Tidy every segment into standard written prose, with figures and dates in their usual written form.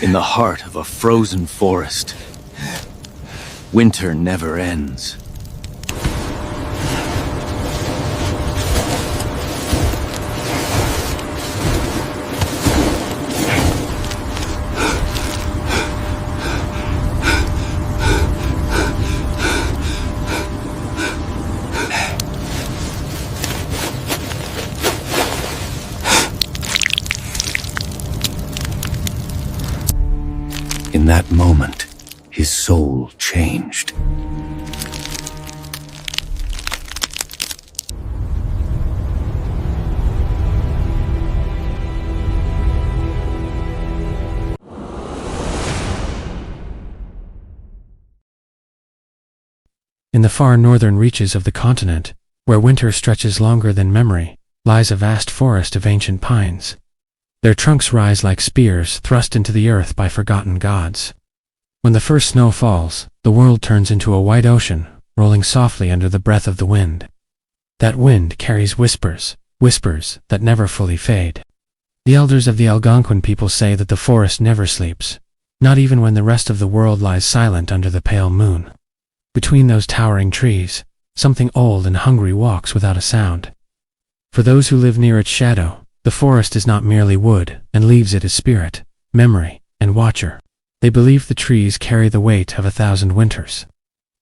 in the heart of a frozen forest. Winter never ends. In that moment, his soul changed. In the far northern reaches of the continent, where winter stretches longer than memory, lies a vast forest of ancient pines. Their trunks rise like spears thrust into the earth by forgotten gods. When the first snow falls, the world turns into a white ocean, rolling softly under the breath of the wind. That wind carries whispers, whispers that never fully fade. The elders of the Algonquin people say that the forest never sleeps, not even when the rest of the world lies silent under the pale moon. Between those towering trees, something old and hungry walks without a sound. For those who live near its shadow, the forest is not merely wood and leaves it as spirit, memory, and watcher. They believe the trees carry the weight of 1,000 winters,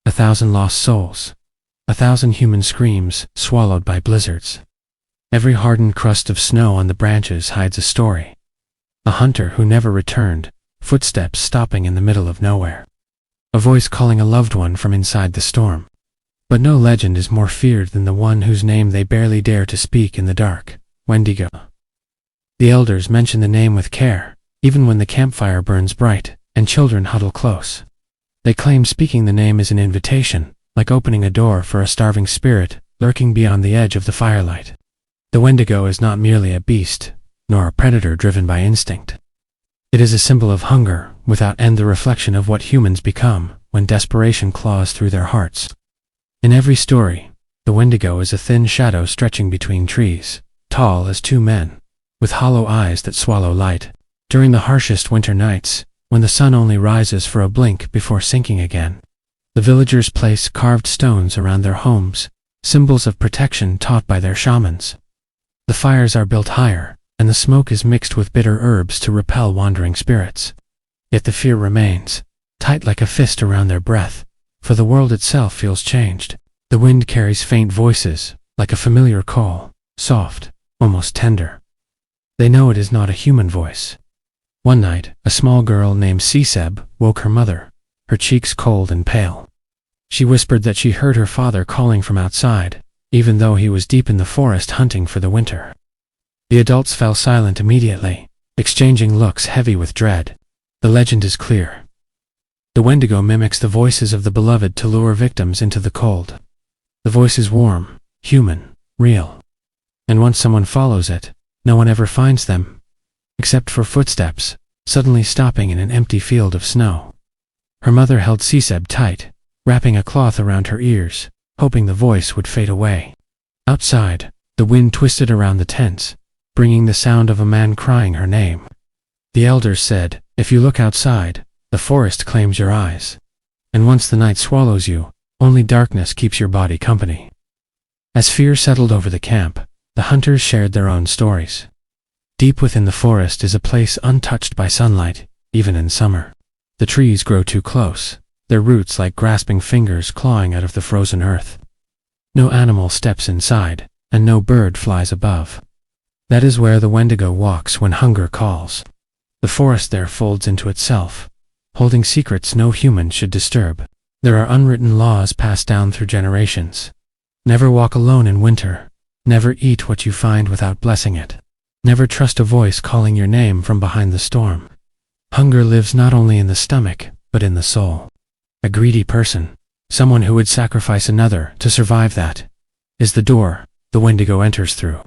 1,000 lost souls, 1,000 human screams swallowed by blizzards. Every hardened crust of snow on the branches hides a story. A hunter who never returned, footsteps stopping in the middle of nowhere. A voice calling a loved one from inside the storm. But no legend is more feared than the one whose name they barely dare to speak in the dark, Wendigo. The elders mention the name with care, even when the campfire burns bright and children huddle close. They claim speaking the name is an invitation, like opening a door for a starving spirit lurking beyond the edge of the firelight. The Wendigo is not merely a beast, nor a predator driven by instinct. It is a symbol of hunger, without end the reflection of what humans become when desperation claws through their hearts. In every story, the Wendigo is a thin shadow stretching between trees, tall as two men, with hollow eyes that swallow light. During the harshest winter nights, when the sun only rises for a blink before sinking again, the villagers place carved stones around their homes, symbols of protection taught by their shamans. The fires are built higher, and the smoke is mixed with bitter herbs to repel wandering spirits. Yet the fear remains, tight like a fist around their breath, for the world itself feels changed. The wind carries faint voices, like a familiar call, soft, almost tender. They know it is not a human voice. One night, a small girl named Siseb woke her mother, her cheeks cold and pale. She whispered that she heard her father calling from outside, even though he was deep in the forest hunting for the winter. The adults fell silent immediately, exchanging looks heavy with dread. The legend is clear. The Wendigo mimics the voices of the beloved to lure victims into the cold. The voice is warm, human, real. And once someone follows it, no one ever finds them, except for footsteps, suddenly stopping in an empty field of snow. Her mother held Siseb tight, wrapping a cloth around her ears, hoping the voice would fade away. Outside, the wind twisted around the tents, bringing the sound of a man crying her name. The elders said, if you look outside, the forest claims your eyes. And once the night swallows you, only darkness keeps your body company. As fear settled over the camp, the hunters shared their own stories. Deep within the forest is a place untouched by sunlight, even in summer. The trees grow too close, their roots like grasping fingers clawing out of the frozen earth. No animal steps inside, and no bird flies above. That is where the Wendigo walks when hunger calls. The forest there folds into itself, holding secrets no human should disturb. There are unwritten laws passed down through generations. Never walk alone in winter. Never eat what you find without blessing it. Never trust a voice calling your name from behind the storm. Hunger lives not only in the stomach, but in the soul. A greedy person, someone who would sacrifice another to survive that, is the door the Wendigo enters through.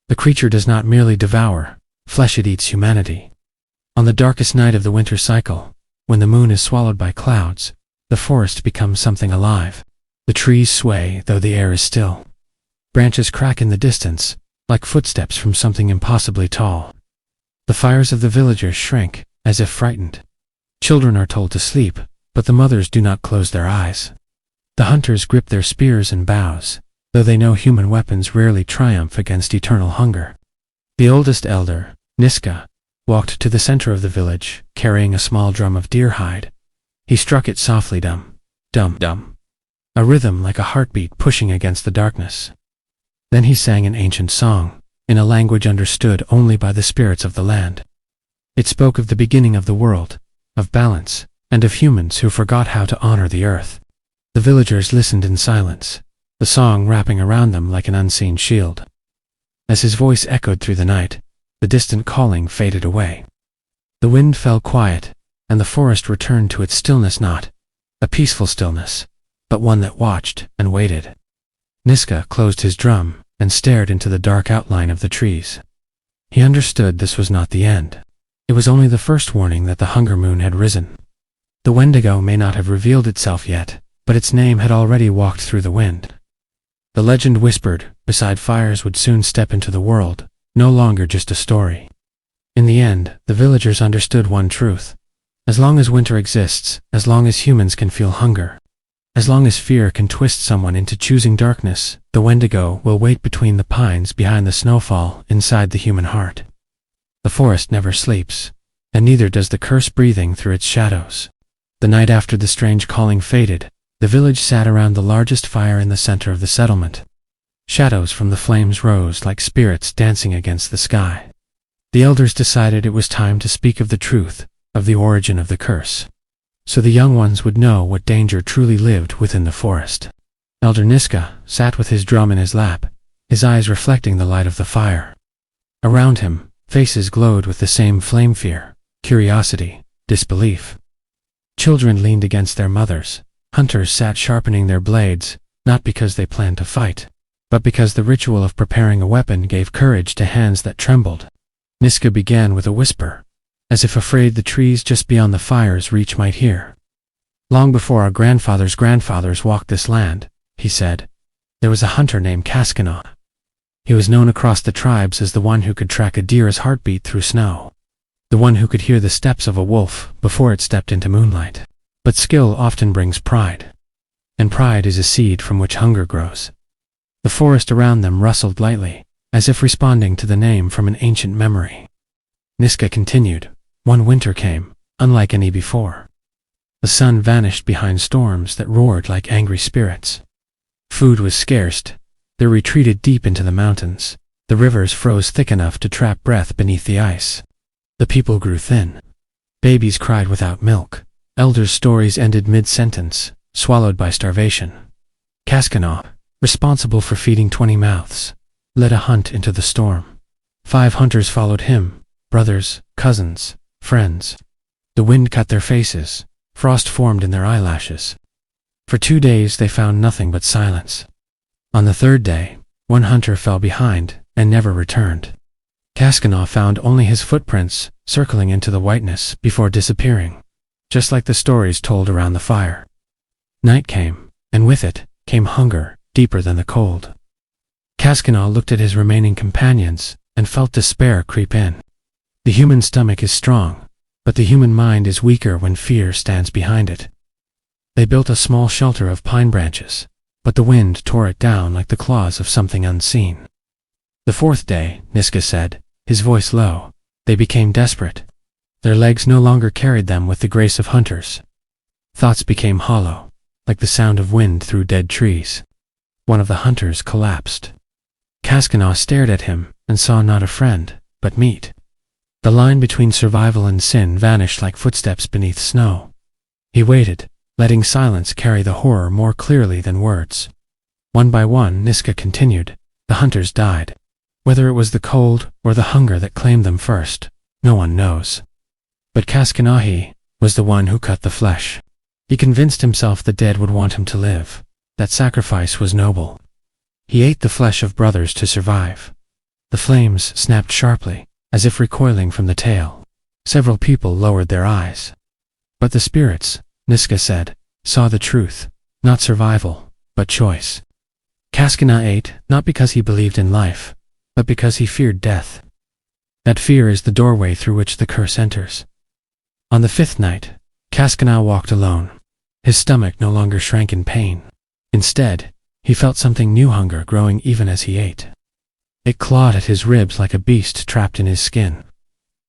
The creature does not merely devour flesh, it eats humanity. On the darkest night of the winter cycle, when the moon is swallowed by clouds, the forest becomes something alive. The trees sway, though the air is still. Branches crack in the distance, like footsteps from something impossibly tall. The fires of the villagers shrink, as if frightened. Children are told to sleep, but the mothers do not close their eyes. The hunters grip their spears and bows, though they know human weapons rarely triumph against eternal hunger. The oldest elder, Niska, walked to the center of the village, carrying a small drum of deer hide. He struck it softly, dum, dum, dum, a rhythm like a heartbeat pushing against the darkness. Then he sang an ancient song, in a language understood only by the spirits of the land. It spoke of the beginning of the world, of balance, and of humans who forgot how to honor the earth. The villagers listened in silence, the song wrapping around them like an unseen shield. As his voice echoed through the night, the distant calling faded away. The wind fell quiet, and the forest returned to its stillness, not a peaceful stillness, but one that watched and waited. Niska closed his drum and stared into the dark outline of the trees. He understood this was not the end. It was only the first warning that the hunger moon had risen. The Wendigo may not have revealed itself yet, but its name had already walked through the wind. The legend whispered, beside fires would soon step into the world, no longer just a story. In the end, the villagers understood one truth. As long as winter exists, as long as humans can feel hunger, as long as fear can twist someone into choosing darkness, the Wendigo will wait between the pines behind the snowfall inside the human heart. The forest never sleeps, and neither does the curse breathing through its shadows. The night after the strange calling faded, the village sat around the largest fire in the center of the settlement. Shadows from the flames rose like spirits dancing against the sky. The elders decided it was time to speak of the truth, of the origin of the curse, so the young ones would know what danger truly lived within the forest. Elder Niska sat with his drum in his lap, his eyes reflecting the light of the fire. Around him, faces glowed with the same flame: fear, curiosity, disbelief. Children leaned against their mothers. Hunters sat sharpening their blades, not because they planned to fight, but because the ritual of preparing a weapon gave courage to hands that trembled. Niska began with a whisper, as if afraid the trees just beyond the fire's reach might hear. Long before our grandfathers' grandfathers walked this land, he said, there was a hunter named Kaskana. He was known across the tribes as the one who could track a deer's heartbeat through snow, the one who could hear the steps of a wolf before it stepped into moonlight. But skill often brings pride, and pride is a seed from which hunger grows. The forest around them rustled lightly, as if responding to the name from an ancient memory. Niska continued, one winter came, unlike any before. The sun vanished behind storms that roared like angry spirits. Food was scarce. They retreated deep into the mountains. The rivers froze thick enough to trap breath beneath the ice. The people grew thin. Babies cried without milk. Elders' stories ended mid-sentence, swallowed by starvation. Kaskana, responsible for feeding 20 mouths, led a hunt into the storm. 5 hunters followed him, brothers, cousins, friends. The wind cut their faces, frost formed in their eyelashes. For 2 days they found nothing but silence. On the 3rd day, one hunter fell behind and never returned. Kaskana found only his footprints circling into the whiteness before disappearing, just like the stories told around the fire. Night came, and with it came hunger, deeper than the cold. Kaskana looked at his remaining companions and felt despair creep in. The human stomach is strong, but the human mind is weaker when fear stands behind it. They built a small shelter of pine branches, but the wind tore it down like the claws of something unseen. The 4th day, Niska said, his voice low, they became desperate. Their legs no longer carried them with the grace of hunters. Thoughts became hollow, like the sound of wind through dead trees. One of the hunters collapsed. Kaskana stared at him and saw not a friend, but meat. The line between survival and sin vanished like footsteps beneath snow. He waited, letting silence carry the horror more clearly than words. One by one, Niska continued, the hunters died. Whether it was the cold or the hunger that claimed them first, no one knows. But Kaskanahi was the one who cut the flesh. He convinced himself the dead would want him to live, that sacrifice was noble. He ate the flesh of brothers to survive. The flames snapped sharply, as if recoiling from the tail. Several people lowered their eyes. But the spirits, Niska said, saw the truth, not survival, but choice. Kaskana ate not because he believed in life, but because he feared death. That fear is the doorway through which the curse enters. On the 5th night, Cascana walked alone. His stomach no longer shrank in pain. Instead, he felt something new, hunger growing even as he ate. It clawed at his ribs like a beast trapped in his skin.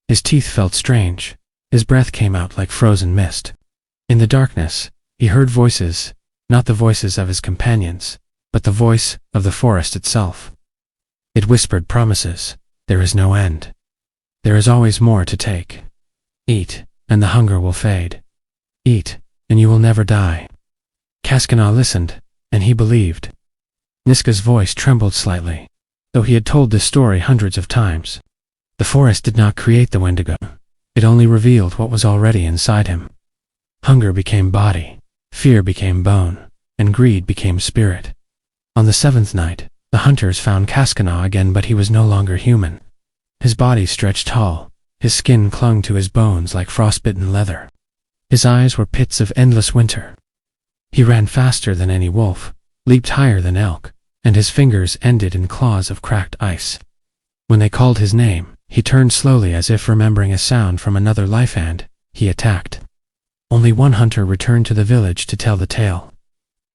His teeth felt strange. His breath came out like frozen mist. In the darkness, he heard voices, not the voices of his companions, but the voice of the forest itself. It whispered promises. There is no end. There is always more to take. Eat, and the hunger will fade. Eat, and you will never die. Cascana listened, and he believed. Niska's voice trembled slightly, though he had told this story hundreds of times. The forest did not create the Wendigo. It only revealed what was already inside him. Hunger became body, fear became bone, and greed became spirit. On the 7th night, the hunters found Cascana again, but he was no longer human. His body stretched tall, his skin clung to his bones like frostbitten leather. His eyes were pits of endless winter. He ran faster than any wolf, leaped higher than elk, and his fingers ended in claws of cracked ice. When they called his name, he turned slowly as if remembering a sound from another life, and he attacked. Only one hunter returned to the village to tell the tale.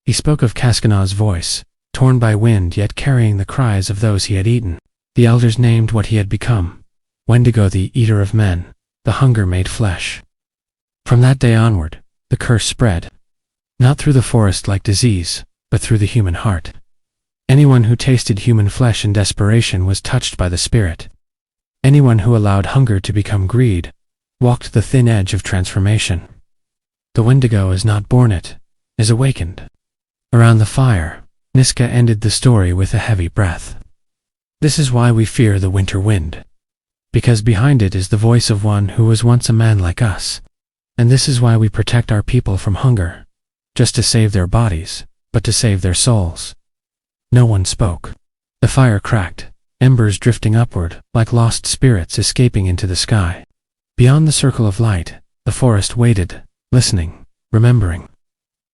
He spoke of Cascana's voice, torn by wind yet carrying the cries of those he had eaten. The elders named what he had become: Wendigo, the eater of men, the hunger made flesh. From that day onward, the curse spread. Not through the forest like disease, but through the human heart. Anyone who tasted human flesh in desperation was touched by the spirit. Anyone who allowed hunger to become greed walked the thin edge of transformation. The Wendigo is not born, it is awakened. Around the fire, Niska ended the story with a heavy breath. This is why we fear the winter wind. Because behind it is the voice of one who was once a man like us. And this is why we protect our people from hunger. Just to save their bodies, but to save their souls. No one spoke. The fire cracked, embers drifting upward like lost spirits escaping into the sky. Beyond the circle of light, the forest waited, listening, remembering.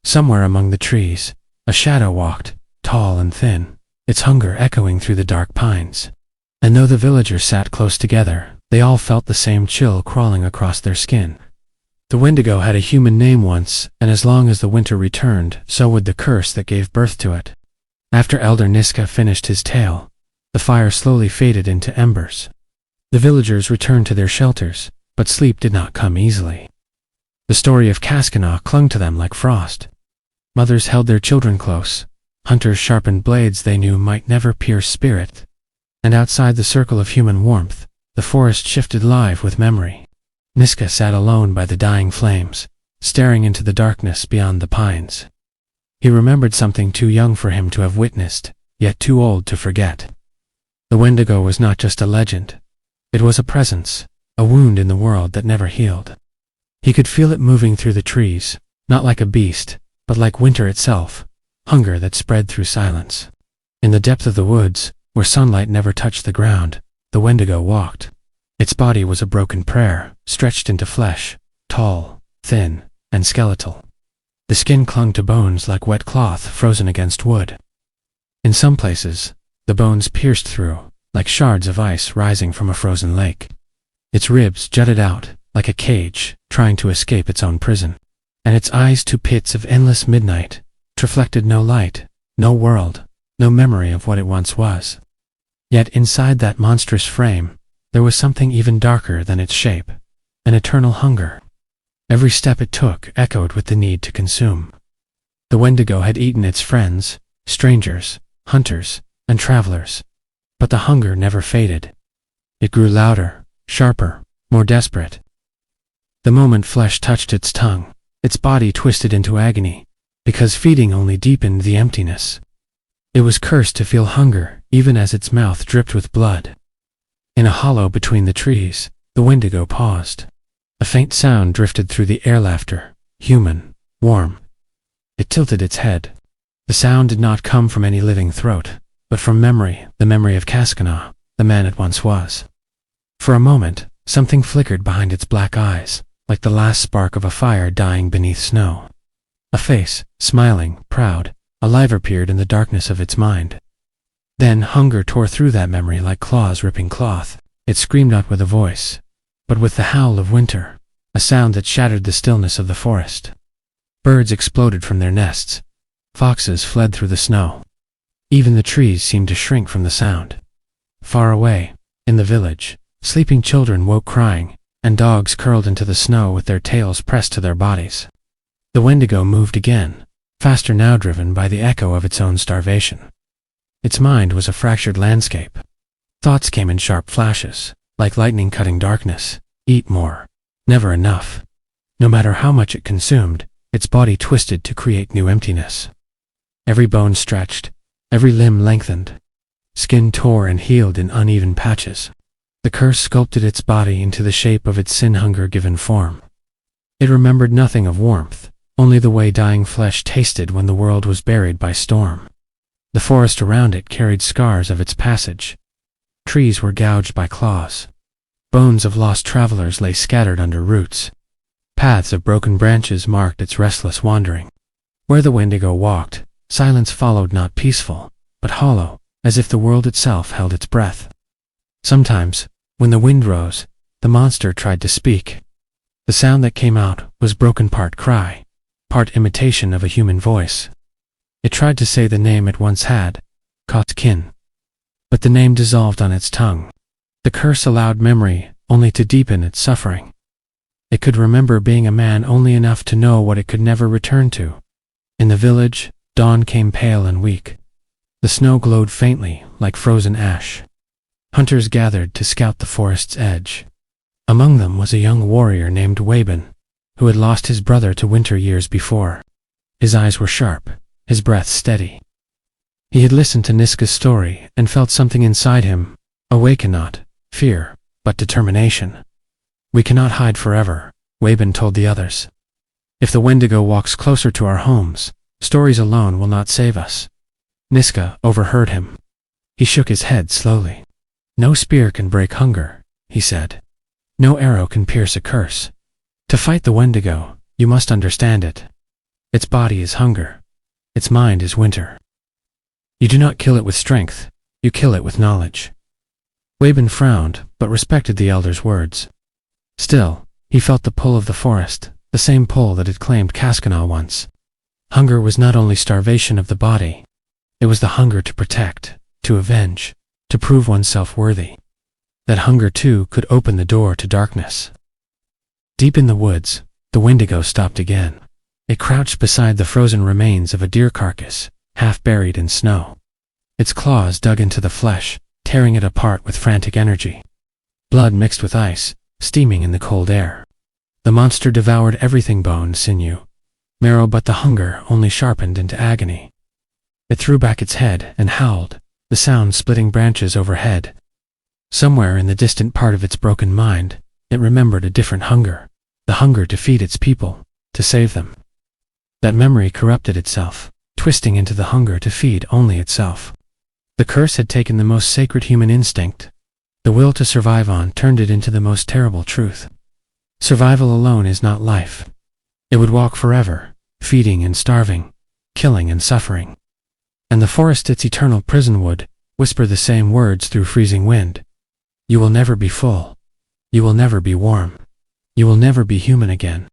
Somewhere among the trees, a shadow walked, tall and thin, its hunger echoing through the dark pines. And though the villagers sat close together, they all felt the same chill crawling across their skin. The Wendigo had a human name once, and as long as the winter returned, so would the curse that gave birth to it. After Elder Niska finished his tale, the fire slowly faded into embers. The villagers returned to their shelters, but sleep did not come easily. The story of Cascana clung to them like frost. Mothers held their children close. Hunters sharpened blades they knew might never pierce spirit. And outside the circle of human warmth, the forest shifted live with memory. Niska sat alone by the dying flames, staring into the darkness beyond the pines. He remembered something too young for him to have witnessed, yet too old to forget. The Wendigo was not just a legend. It was a presence, a wound in the world that never healed. He could feel it moving through the trees, not like a beast, but like winter itself, hunger that spread through silence. In the depth of the woods, where sunlight never touched the ground, the Wendigo walked. Its body was a broken prayer, stretched into flesh, tall, thin, and skeletal. The skin clung to bones like wet cloth frozen against wood. In some places, the bones pierced through, like shards of ice rising from a frozen lake. Its ribs jutted out, like a cage, trying to escape its own prison. And its eyes, two pits of endless midnight, reflected no light, no world, no memory of what it once was. Yet inside that monstrous frame, there was something even darker than its shape, an eternal hunger. Every step it took echoed with the need to consume. The Wendigo had eaten its friends, strangers, hunters, and travelers. But the hunger never faded. It grew louder, sharper, more desperate. The moment flesh touched its tongue, its body twisted into agony, because feeding only deepened the emptiness. It was cursed to feel hunger, even as its mouth dripped with blood. In a hollow between the trees, the Wendigo paused. A faint sound drifted through the air, laughter, human, warm. It tilted its head. The sound did not come from any living throat, but from memory, the memory of Cascana, the man it once was. For a moment, something flickered behind its black eyes, like the last spark of a fire dying beneath snow. A face, smiling, proud, alive, appeared in the darkness of its mind. Then hunger tore through that memory like claws ripping cloth. It screamed out with a voice, but with the howl of winter, a a sound that shattered the stillness of the forest. Birds exploded from their nests. Foxes fled through the snow. Even the trees seemed to shrink from the sound. Far away, in the village, sleeping children woke crying, and dogs curled into the snow with their tails pressed to their bodies. The Wendigo moved again, faster now driven by the echo of its own starvation. Its mind was a fractured landscape. Thoughts came in sharp flashes, like lightning cutting darkness. Eat more. Never enough. No matter how much it consumed, its body twisted to create new emptiness. Every bone stretched, every limb lengthened. Skin tore and healed in uneven patches. The curse sculpted its body into the shape of its sin-hunger-given form. It remembered nothing of warmth, only the way dying flesh tasted when the world was buried by storm. The forest around it carried scars of its passage. Trees were gouged by claws. Bones of lost travelers lay scattered under roots. Paths of broken branches marked its restless wandering. Where the Wendigo walked, silence followed, not peaceful, but hollow, as if the world itself held its breath. Sometimes, when the wind rose, the monster tried to speak. The sound that came out was broken, part cry, part imitation of a human voice. It tried to say the name it once had, Coyote, but the name dissolved on its tongue. The curse allowed memory only to deepen its suffering. It could remember being a man only enough to know what it could never return to. In the village, dawn came pale and weak. The snow glowed faintly, like frozen ash. Hunters gathered to scout the forest's edge. Among them was a young warrior named Wendigo, who had lost his brother to winter years before. His eyes were sharp, his breath steady. He had listened to Niska's story and felt something inside him, awaken not fear, but determination. We cannot hide forever, Wendigo told the others. If the Wendigo walks closer to our homes, stories alone will not save us. Niska overheard him. He shook his head slowly. No spear can break hunger, he said. No arrow can pierce a curse. To fight the Wendigo, you must understand it. Its body is hunger. Its mind is winter. You do not kill it with strength, you kill it with knowledge. Wendigo frowned, but respected the elder's words. Still, he felt the pull of the forest, the same pull that had claimed Cascanal once. Hunger was not only starvation of the body. It was the hunger to protect, to avenge, to prove oneself worthy. That hunger, too, could open the door to darkness. Deep in the woods, the Wendigo stopped again. It crouched beside the frozen remains of a deer carcass, half buried in snow. Its claws dug into the flesh, tearing it apart with frantic energy. Blood mixed with ice, steaming in the cold air. The monster devoured everything, bone, sinew, marrow, but the hunger only sharpened into agony. It threw back its head and howled, the sound splitting branches overhead. Somewhere in the distant part of its broken mind, it remembered a different hunger, the hunger to feed its people, to save them. That memory corrupted itself, twisting into the hunger to feed only itself. The curse had taken the most sacred human instinct. The will to survive on turned it into the most terrible truth. Survival alone is not life. It would walk forever, feeding and starving, killing and suffering. And the forest, its eternal prison, would whisper the same words through freezing wind. You will never be full. You will never be warm. You will never be human again.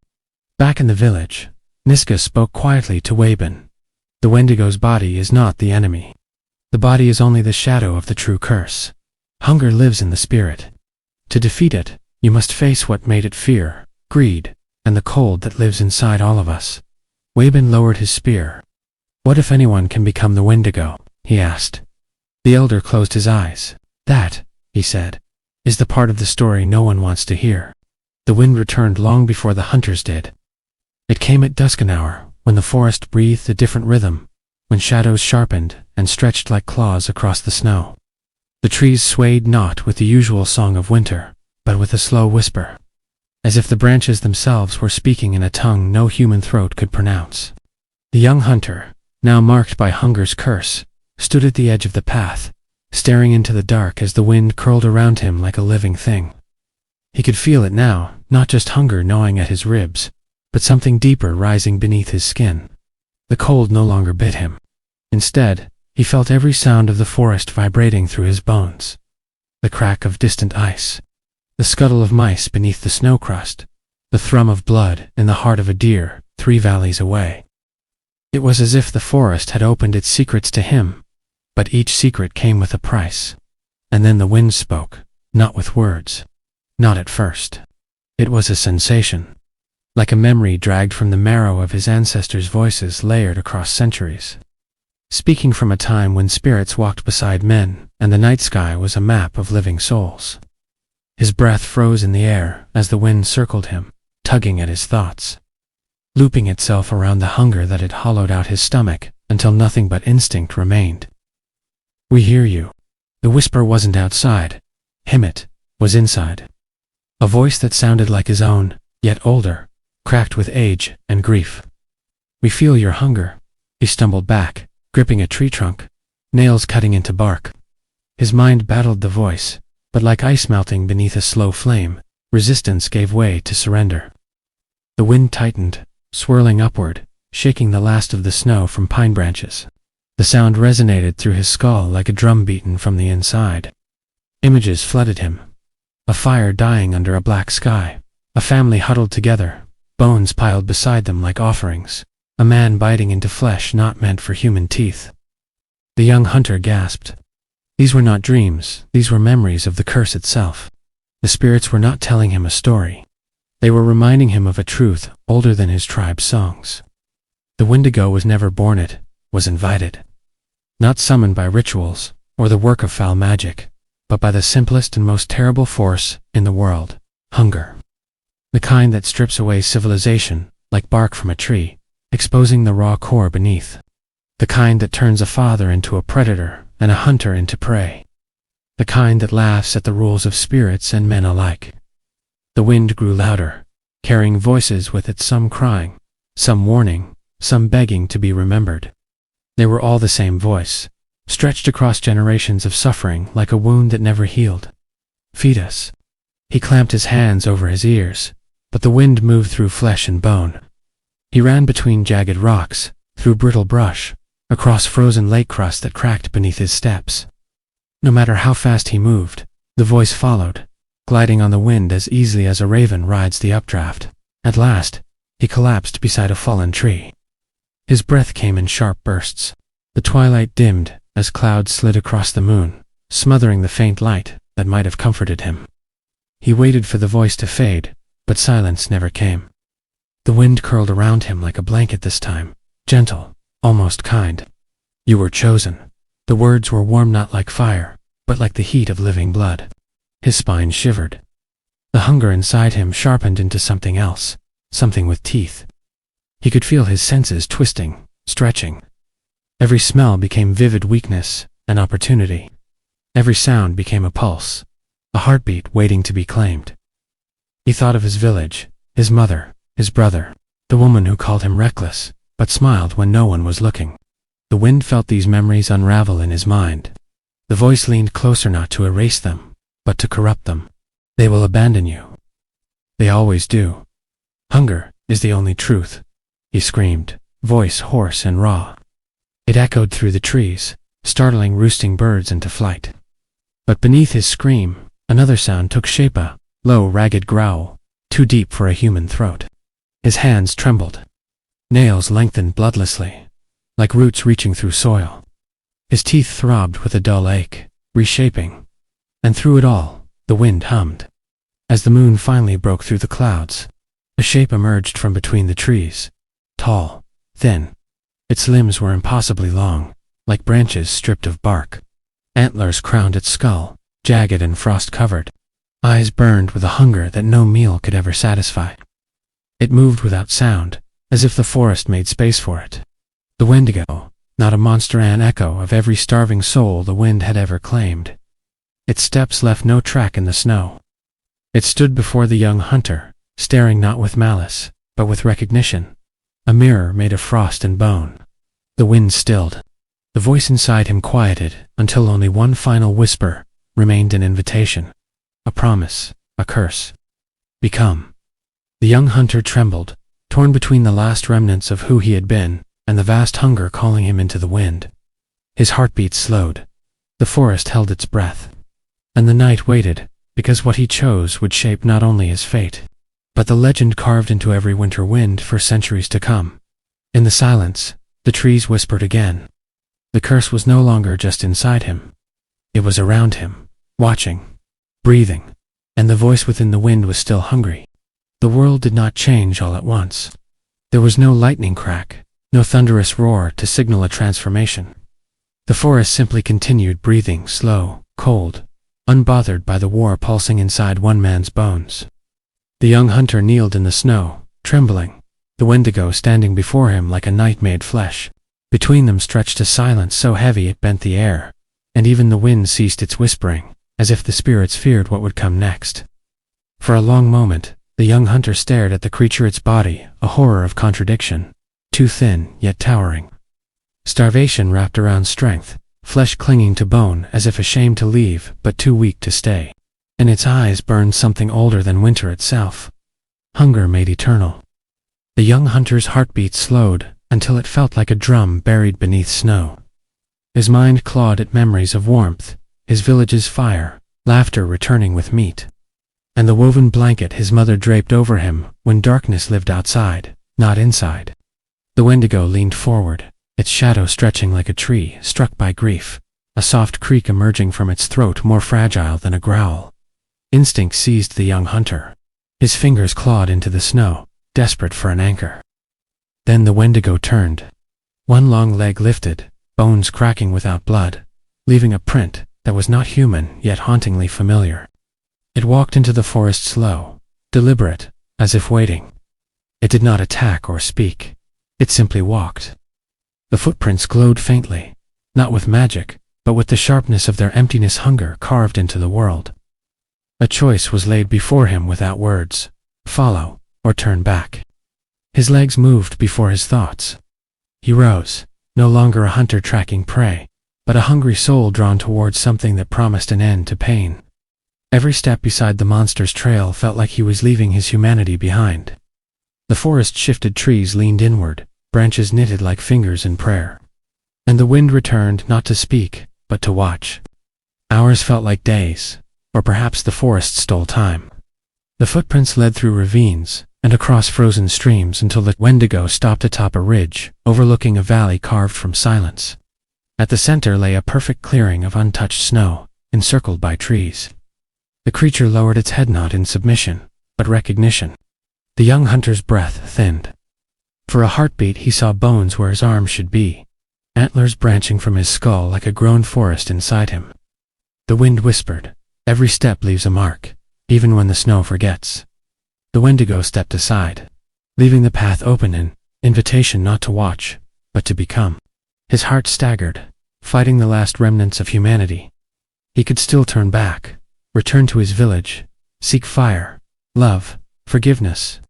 Back in the village, Niska spoke quietly to Wendigo. The Wendigo's body is not the enemy. The body is only the shadow of the true curse. Hunger lives in the spirit. To defeat it, you must face what made it fear, greed, and the cold that lives inside all of us. Wendigo lowered his spear. What if anyone can become the Wendigo? He asked. The elder closed his eyes. That, he said, is the part of the story no one wants to hear. The wind returned long before the hunters did. It came at dusk, an hour, when the forest breathed a different rhythm, when shadows sharpened and stretched like claws across the snow. The trees swayed not with the usual song of winter, but with a slow whisper, as if the branches themselves were speaking in a tongue no human throat could pronounce. The young hunter, now marked by hunger's curse, stood at the edge of the path, staring into the dark as the wind curled around him like a living thing. He could feel it now, not just hunger gnawing at his ribs, but something deeper rising beneath his skin. The cold no longer bit him. Instead, he felt every sound of the forest vibrating through his bones. The crack of distant ice. The scuttle of mice beneath the snow crust. the thrum of blood in the heart of a deer 3 valleys away. It was as if the forest had opened its secrets to him, but each secret came with a price. And then the wind spoke, not with words. Not at first. It was a sensation, like a memory dragged from the marrow of his ancestors' voices layered across centuries. Speaking from a time when spirits walked beside men, and the night sky was a map of living souls. His breath froze in the air as the wind circled him, tugging at his thoughts, looping itself around the hunger that had hollowed out his stomach until nothing but instinct remained. "We hear you." The whisper wasn't outside. It was inside. A voice that sounded like his own, yet older, cracked with age and grief. "We feel your hunger." He stumbled back, gripping a tree trunk, nails cutting into bark. His mind battled the voice, but like ice melting beneath a slow flame, resistance gave way to surrender. The wind tightened, swirling upward, shaking the last of the snow from pine branches. The sound resonated through his skull like a drum beaten from the inside. Images flooded him. A fire dying under a black sky, a family huddled together, bones piled beside them like offerings, a man biting into flesh not meant for human teeth. The young hunter gasped. These were not dreams, these were memories of the curse itself. The spirits were not telling him a story. They were reminding him of a truth older than his tribe's songs. The Wendigo was never born, it was invited. Not summoned by rituals or the work of foul magic, but by the simplest and most terrible force in the world, hunger. The kind that strips away civilization like bark from a tree, exposing the raw core beneath. The kind that turns a father into a predator and a hunter into prey. The kind that laughs at the rules of spirits and men alike. The wind grew louder, carrying voices with it, some crying, some warning, some begging to be remembered. They were all the same voice, stretched across generations of suffering like a wound that never healed. "Feed us." He clamped his hands over his ears, but the wind moved through flesh and bone. He ran between jagged rocks, through brittle brush, across frozen lake crust that cracked beneath his steps. No matter how fast he moved, the voice followed, gliding on the wind as easily as a raven rides the updraft. At last, he collapsed beside a fallen tree. His breath came in sharp bursts. The twilight dimmed as clouds slid across the moon, smothering the faint light that might have comforted him. He waited for the voice to fade, but silence never came. The wind curled around him like a blanket this time, gentle, almost kind. "You were chosen." The words were warm, not like fire, but like the heat of living blood. His spine shivered. The hunger inside him sharpened into something else, something with teeth. He could feel his senses twisting, stretching. Every smell became vivid weakness and opportunity. Every sound became a pulse, a heartbeat waiting to be claimed. He thought of his village, his mother, his brother, the woman who called him reckless, but smiled when no one was looking. The wind felt these memories unravel in his mind. The voice leaned closer, not to erase them, but to corrupt them. "They will abandon you. They always do. Hunger is the only truth," he screamed, voice hoarse and raw. It echoed through the trees, startling roosting birds into flight. But beneath his scream, another sound took shape, a low, ragged growl, too deep for a human throat. His hands trembled. Nails lengthened bloodlessly, like roots reaching through soil. His teeth throbbed with a dull ache, reshaping. And through it all, the wind hummed. As the moon finally broke through the clouds, a shape emerged from between the trees. Tall, thin. Its limbs were impossibly long, like branches stripped of bark. Antlers crowned its skull, jagged and frost-covered. Eyes burned with a hunger that no meal could ever satisfy. It moved without sound, as if the forest made space for it. The Wendigo, not a monster, an echo of every starving soul the wind had ever claimed. Its steps left no track in the snow. It stood before the young hunter, staring not with malice, but with recognition. A mirror made of frost and bone. The wind stilled. The voice inside him quieted until only one final whisper remained, an invitation. A promise, a curse. Become. The young hunter trembled, torn between the last remnants of who he had been and the vast hunger calling him into the wind. His heartbeat slowed. The forest held its breath. And the night waited, because what he chose would shape not only his fate, but the legend carved into every winter wind for centuries to come. In the silence, the trees whispered again. The curse was no longer just inside him. It was around him, watching, breathing, and the voice within the wind was still hungry. The world did not change all at once. There was no lightning crack, no thunderous roar to signal a transformation. The forest simply continued breathing, slow, cold, unbothered by the war pulsing inside one man's bones. The young hunter kneeled in the snow, trembling, the Wendigo standing before him like a knight made flesh. Between them stretched a silence so heavy it bent the air, and even the wind ceased its whispering, as if the spirits feared what would come next. For a long moment, the young hunter stared at the creature, its body, a horror of contradiction, too thin yet towering. Starvation wrapped around strength, flesh clinging to bone as if ashamed to leave but too weak to stay. In its eyes burned something older than winter itself. Hunger made eternal. The young hunter's heartbeat slowed until it felt like a drum buried beneath snow. His mind clawed at memories of warmth, his village's fire, laughter returning with meat, and the woven blanket his mother draped over him when darkness lived outside, not inside. The Wendigo leaned forward, its shadow stretching like a tree struck by grief, a soft creak emerging from its throat more fragile than a growl. Instinct seized the young hunter. His fingers clawed into the snow, desperate for an anchor. Then the Wendigo turned. One long leg lifted, bones cracking without blood, leaving a print that was not human yet hauntingly familiar. It walked into the forest slow, deliberate, as if waiting. It did not attack or speak. It simply walked. The footprints glowed faintly, not with magic, but with the sharpness of their emptiness, hunger carved into the world. A choice was laid before him without words: follow or turn back. His legs moved before his thoughts. He rose, no longer a hunter tracking prey, but a hungry soul drawn towards something that promised an end to pain. Every step beside the monster's trail felt like he was leaving his humanity behind. The forest shifted, trees leaned inward, branches knitted like fingers in prayer. And the wind returned not to speak, but to watch. Hours felt like days, or perhaps the forest stole time. The footprints led through ravines and across frozen streams until the Wendigo stopped atop a ridge, overlooking a valley carved from silence. At the center lay a perfect clearing of untouched snow, encircled by trees. The creature lowered its head, not in submission, but recognition. The young hunter's breath thinned. For a heartbeat he saw bones where his arms should be, antlers branching from his skull like a grown forest inside him. The wind whispered, "Every step leaves a mark, even when the snow forgets." The Wendigo stepped aside, leaving the path open, an invitation not to watch, but to become. His heart staggered, fighting the last remnants of humanity. He could still turn back, return to his village, seek fire, love, forgiveness.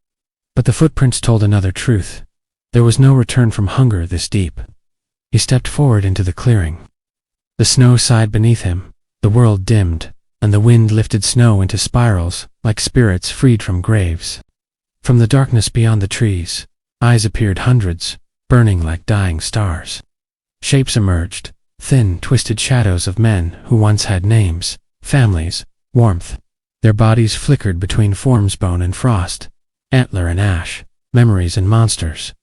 But the footprints told another truth. There was no return from hunger this deep. He stepped forward into the clearing. The snow sighed beneath him, the world dimmed, and the wind lifted snow into spirals, like spirits freed from graves. From the darkness beyond the trees, eyes appeared, hundreds, burning like dying stars. Shapes emerged, thin, twisted shadows of men who once had names, families, warmth. Their bodies flickered between forms, bone and frost, antler and ash, memories and monsters.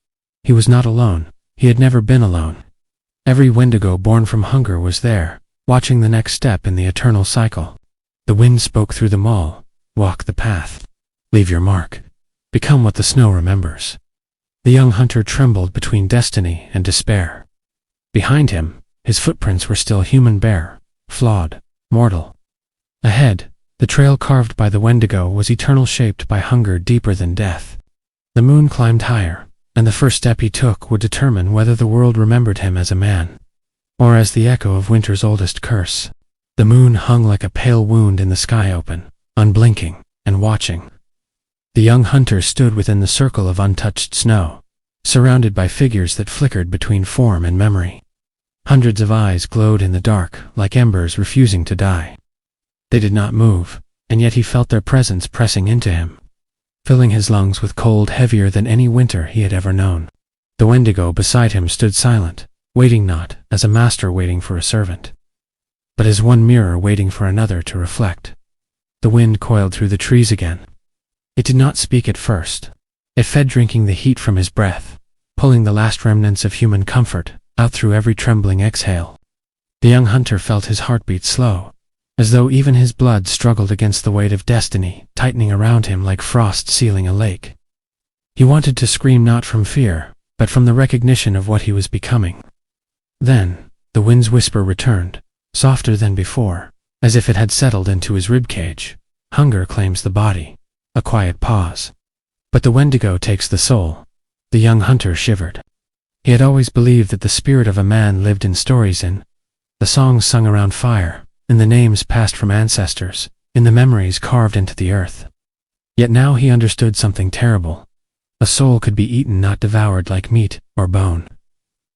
He was not alone. He had never been alone. Every Wendigo born from hunger was there, watching the next step in the eternal cycle. The wind spoke through them all. Walk the path. Leave your mark. Become what the snow remembers. The young hunter trembled between destiny and despair. Behind him, his footprints were still human, bare, flawed, mortal. Ahead, the trail carved by the Wendigo was eternal, shaped by hunger deeper than death. The moon climbed higher, and the first step he took would determine whether the world remembered him as a man, or as the echo of winter's oldest curse. The moon hung like a pale wound in the sky, open, unblinking, and watching. The young hunter stood within the circle of untouched snow, surrounded by figures that flickered between form and memory. Hundreds of eyes glowed in the dark, like embers refusing to die. They did not move, and yet he felt their presence pressing into him, filling his lungs with cold heavier than any winter he had ever known. The Wendigo beside him stood silent, waiting, not as a master waiting for a servant, but as one mirror waiting for another to reflect. The wind coiled through the trees again. It did not speak at first. It fed, drinking the heat from his breath, pulling the last remnants of human comfort out through every trembling exhale. The young hunter felt his heartbeat slow, as though even his blood struggled against the weight of destiny tightening around him like frost sealing a lake. He wanted to scream, not from fear, but from the recognition of what he was becoming. Then, the wind's whisper returned, softer than before, as if it had settled into his ribcage. Hunger claims the body. A quiet pause. But the Wendigo takes the soul. The young hunter shivered. He had always believed that the spirit of a man lived in stories, in the songs sung around fire, in the names passed from ancestors, in the memories carved into the earth. Yet now he understood something terrible. A soul could be eaten, not devoured like meat or bone,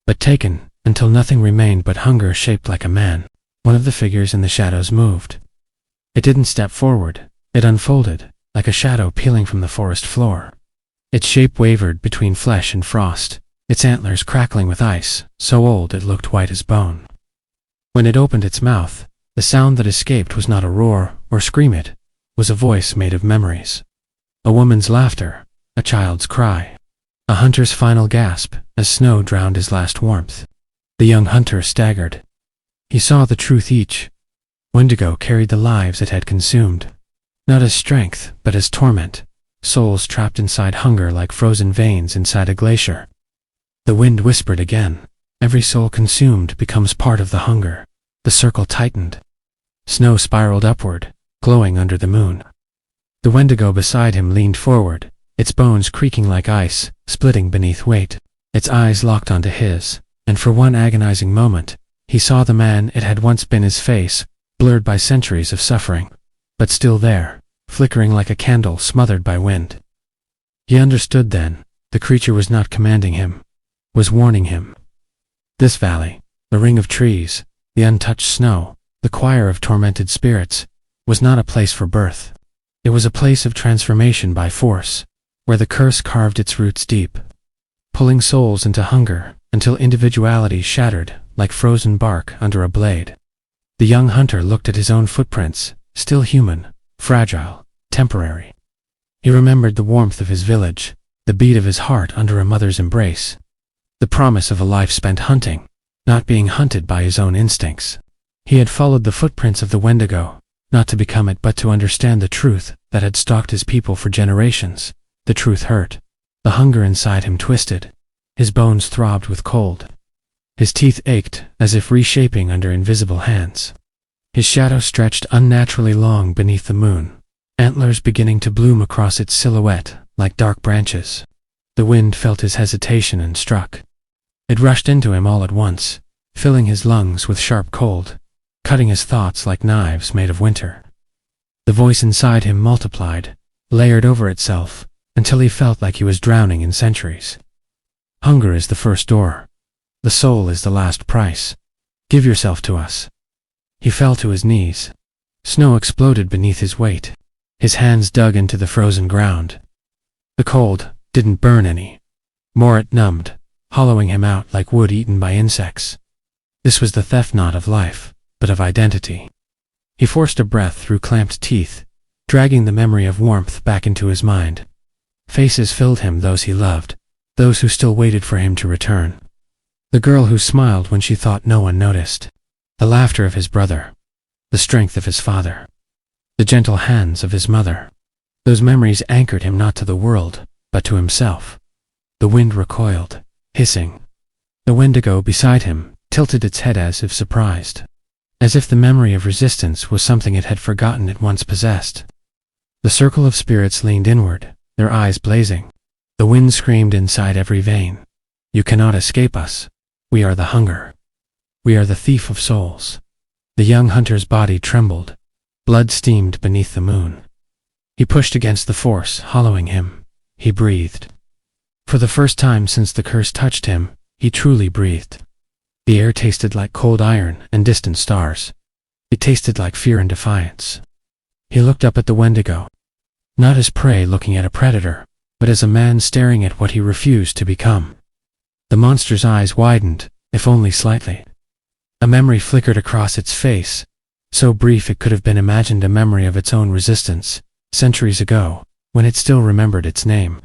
but taken until nothing remained but hunger shaped like a man. One of the figures in the shadows moved. It didn't step forward. It unfolded, like a shadow peeling from the forest floor. Its shape wavered between flesh and frost, its antlers crackling with ice, so old it looked white as bone. When it opened its mouth, the sound that escaped was not a roar or scream, it was a voice made of memories. A woman's laughter, a child's cry, a hunter's final gasp as snow drowned his last warmth. The young hunter staggered. He saw the truth. Each Wendigo carried the lives it had consumed, not as strength, but as torment, souls trapped inside hunger like frozen veins inside a glacier. The wind whispered again. Every soul consumed becomes part of the hunger. The circle tightened. Snow spiraled upward, glowing under the moon. The Wendigo beside him leaned forward, its bones creaking like ice, splitting beneath weight. Its eyes locked onto his, and for one agonizing moment, he saw the man it had once been, his face, blurred by centuries of suffering, but still there, flickering like a candle smothered by wind. He understood then. The creature was not commanding him, was warning him. This valley, the ring of trees, the untouched snow, the choir of tormented spirits, was not a place for birth. It was a place of transformation by force, where the curse carved its roots deep, pulling souls into hunger until individuality shattered like frozen bark under a blade. The young hunter looked at his own footprints, still human, fragile, temporary. He remembered the warmth of his village, the beat of his heart under a mother's embrace, the promise of a life spent hunting, not being hunted by his own instincts. He had followed the footprints of the Wendigo, not to become it but to understand the truth that had stalked his people for generations. The truth hurt. The hunger inside him twisted. His bones throbbed with cold. His teeth ached as if reshaping under invisible hands. His shadow stretched unnaturally long beneath the moon, antlers beginning to bloom across its silhouette like dark branches. The wind felt his hesitation and struck. It rushed into him all at once, filling his lungs with sharp cold, cutting his thoughts like knives made of winter. The voice inside him multiplied, layered over itself, until he felt like he was drowning in centuries. Hunger is the first door. The soul is the last price. Give yourself to us. He fell to his knees. Snow exploded beneath his weight. His hands dug into the frozen ground. The cold didn't burn any more, it numbed, hollowing him out like wood eaten by insects. This was the theft not of life, but of identity. He forced a breath through clamped teeth, dragging the memory of warmth back into his mind. Faces filled him, those he loved, those who still waited for him to return. The girl who smiled when she thought no one noticed. The laughter of his brother. The strength of his father. The gentle hands of his mother. Those memories anchored him not to the world, but to himself. The wind recoiled, hissing. The Wendigo beside him tilted its head as if surprised, as if the memory of resistance was something it had forgotten it once possessed. The circle of spirits leaned inward, their eyes blazing. The wind screamed inside every vein. You cannot escape us. We are the hunger. We are the thief of souls. The young hunter's body trembled. Blood steamed beneath the moon. He pushed against the force, hollowing him. He breathed. For the first time since the curse touched him, he truly breathed. The air tasted like cold iron and distant stars. It tasted like fear and defiance. He looked up at the Wendigo. Not as prey looking at a predator, but as a man staring at what he refused to become. The monster's eyes widened, if only slightly. A memory flickered across its face, so brief it could have been imagined, a memory of its own resistance, centuries ago, when it still remembered its name.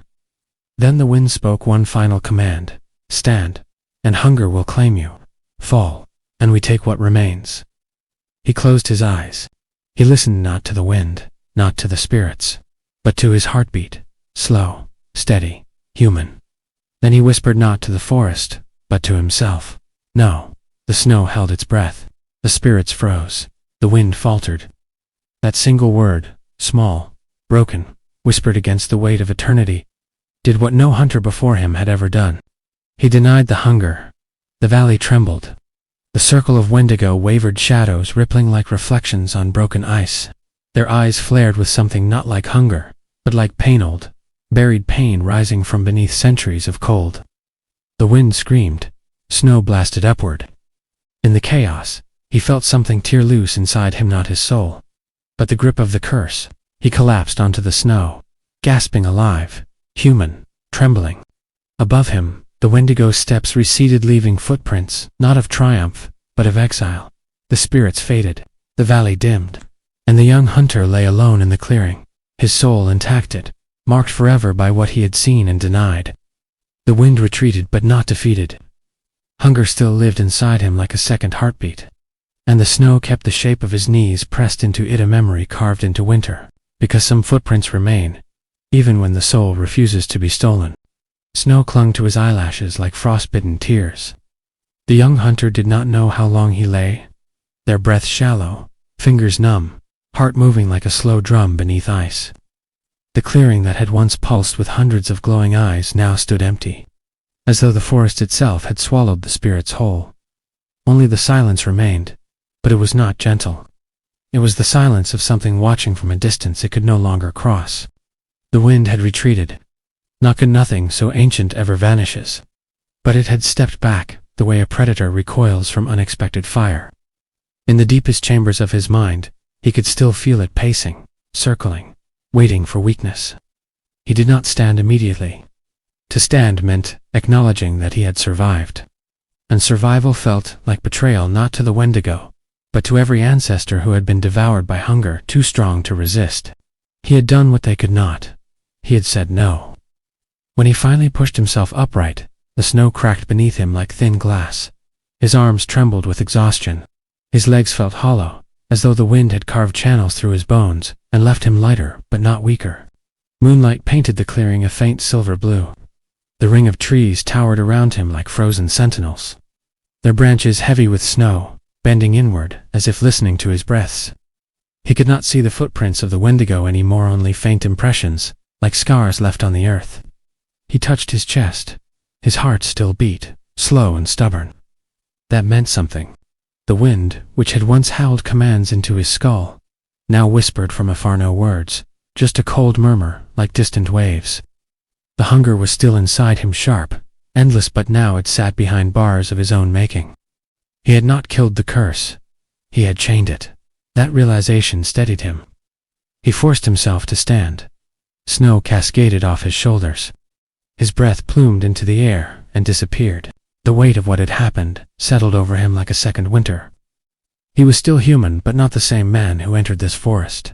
Then the wind spoke one final command: stand, and hunger will claim you. Fall, and we take what remains. He closed his eyes. He listened not to the wind, not to the spirits, but to his heartbeat, slow, steady, human. Then he whispered not to the forest, but to himself. No. The snow held its breath. The spirits froze. The wind faltered. That single word, small, broken, whispered against the weight of eternity, did what no hunter before him had ever done. He denied the hunger. The valley trembled. The circle of Wendigo wavered, shadows rippling like reflections on broken ice. Their eyes flared with something not like hunger, but like pain, old, buried pain rising from beneath centuries of cold. The wind screamed. Snow blasted upward. In the chaos, he felt something tear loose inside him, not his soul, but the grip of the curse. He collapsed onto the snow, gasping, alive, human, trembling. Above him, the Wendigo's steps receded, leaving footprints, not of triumph, but of exile. The spirits faded, the valley dimmed, and the young hunter lay alone in the clearing, his soul intact, marked forever by what he had seen and denied. The wind retreated, but not defeated. Hunger still lived inside him like a second heartbeat, and the snow kept the shape of his knees pressed into it, a memory carved into winter, because some footprints remain, even when the soul refuses to be stolen. Snow clung to his eyelashes like frostbitten tears. The young hunter did not know how long he lay, their breath shallow, fingers numb, heart moving like a slow drum beneath ice. The clearing that had once pulsed with hundreds of glowing eyes now stood empty, as though the forest itself had swallowed the spirits whole. Only the silence remained, but it was not gentle. It was the silence of something watching from a distance it could no longer cross. The wind had retreated. Not could nothing so ancient ever vanishes. But it had stepped back, the way a predator recoils from unexpected fire. In the deepest chambers of his mind, he could still feel it pacing, circling, waiting for weakness. He did not stand immediately. To stand meant acknowledging that he had survived. And survival felt like betrayal, not to the Wendigo, but to every ancestor who had been devoured by hunger too strong to resist. He had done what they could not. He had said no. When he finally pushed himself upright, the snow cracked beneath him like thin glass. His arms trembled with exhaustion. His legs felt hollow, as though the wind had carved channels through his bones and left him lighter but not weaker. Moonlight painted the clearing a faint silver blue. The ring of trees towered around him like frozen sentinels, their branches heavy with snow, bending inward as if listening to his breaths. He could not see the footprints of the Wendigo any more, only faint impressions, like scars left on the earth. He touched his chest. His heart still beat, slow and stubborn. That meant something. The wind, which had once howled commands into his skull, now whispered from afar no words, just a cold murmur like distant waves. The hunger was still inside him, sharp, endless, but now it sat behind bars of his own making. He had not killed the curse. He had chained it. That realization steadied him. He forced himself to stand. Snow cascaded off his shoulders. His breath plumed into the air and disappeared. The weight of what had happened settled over him like a second winter. He was still human, but not the same man who entered this forest.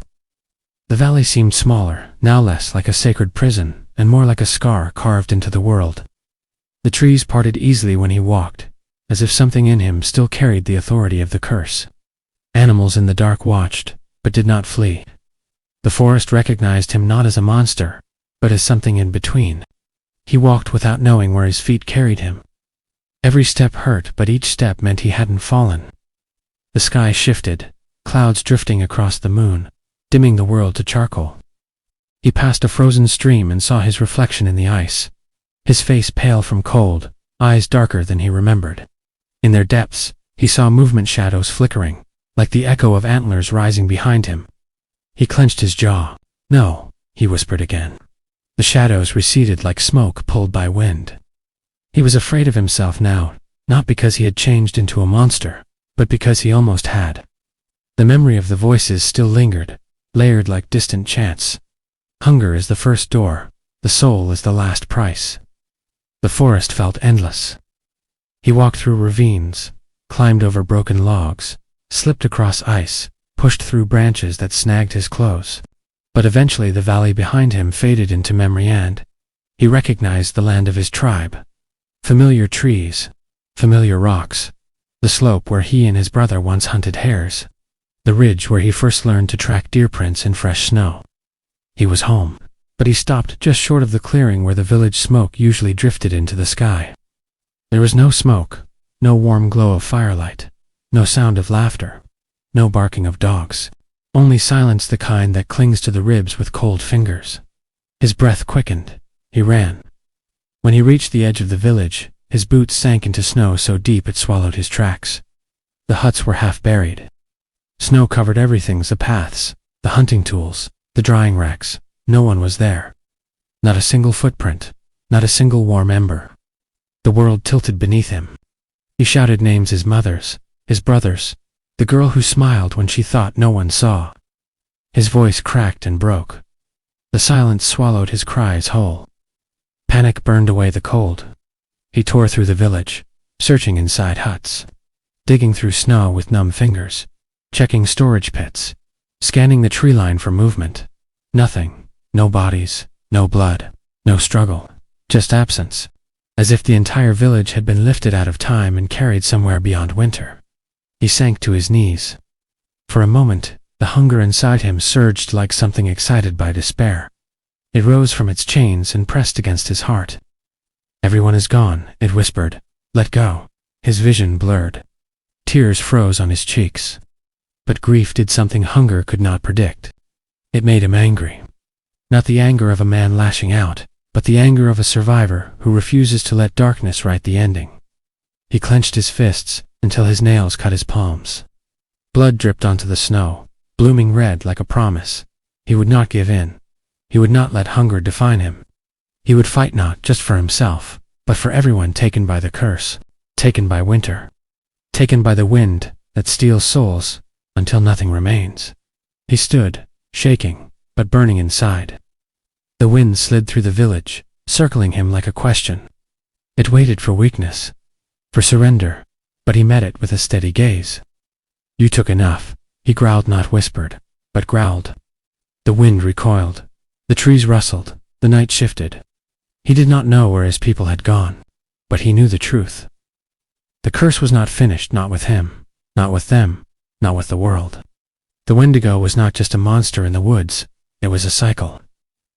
The valley seemed smaller, now less like a sacred prison, and more like a scar carved into the world. The trees parted easily when he walked, as if something in him still carried the authority of the curse. Animals in the dark watched, but did not flee. The forest recognized him not as a monster, but as something in between. He walked without knowing where his feet carried him. Every step hurt, but each step meant he hadn't fallen. The sky shifted, clouds drifting across the moon, dimming the world to charcoal. He passed a frozen stream and saw his reflection in the ice. His face pale from cold, eyes darker than he remembered. In their depths, he saw movement, shadows flickering, like the echo of antlers rising behind him. He clenched his jaw. No, he whispered again. The shadows receded like smoke pulled by wind. He was afraid of himself now, not because he had changed into a monster, but because he almost had. The memory of the voices still lingered, layered like distant chants. Hunger is the first door, the soul is the last price. The forest felt endless. He walked through ravines, climbed over broken logs, slipped across ice, pushed through branches that snagged his clothes. But eventually the valley behind him faded into memory and he recognized the land of his tribe. Familiar trees, familiar rocks, the slope where he and his brother once hunted hares, the ridge where he first learned to track deer prints in fresh snow. He was home, but he stopped just short of the clearing where the village smoke usually drifted into the sky. There was no smoke, no warm glow of firelight, no sound of laughter, no barking of dogs, only silence, the kind that clings to the ribs with cold fingers. His breath quickened. He ran. When he reached the edge of the village, his boots sank into snow so deep it swallowed his tracks. The huts were half buried. Snow covered everything, the paths, the hunting tools, the drying racks. No one was there. Not a single footprint, not a single warm ember. The world tilted beneath him. He shouted names, his mother's, his brother's, the girl who smiled when she thought no one saw. His voice cracked and broke. The silence swallowed his cries whole. Panic burned away the cold. He tore through the village, searching inside huts, digging through snow with numb fingers, checking storage pits, scanning the tree line for movement. Nothing, no bodies, no blood, no struggle, just absence, as if the entire village had been lifted out of time and carried somewhere beyond winter. He sank to his knees. For a moment, the hunger inside him surged like something excited by despair. It rose from its chains and pressed against his heart. Everyone is gone, it whispered. Let go. His vision blurred. Tears froze on his cheeks. But grief did something hunger could not predict. It made him angry. Not the anger of a man lashing out, but the anger of a survivor who refuses to let darkness write the ending. He clenched his fists until his nails cut his palms. Blood dripped onto the snow, blooming red like a promise. He would not give in. He would not let hunger define him. He would fight not just for himself, but for everyone taken by the curse, taken by winter, taken by the wind that steals souls until nothing remains. He stood, shaking, but burning inside. The wind slid through the village, circling him like a question. It waited for weakness, for surrender, but he met it with a steady gaze. You took enough, he growled, not whispered, but growled. The wind recoiled. The trees rustled. The night shifted. He did not know where his people had gone, but he knew the truth. The curse was not finished, not with him, not with them, not with the world. The Wendigo was not just a monster in the woods, it was a cycle.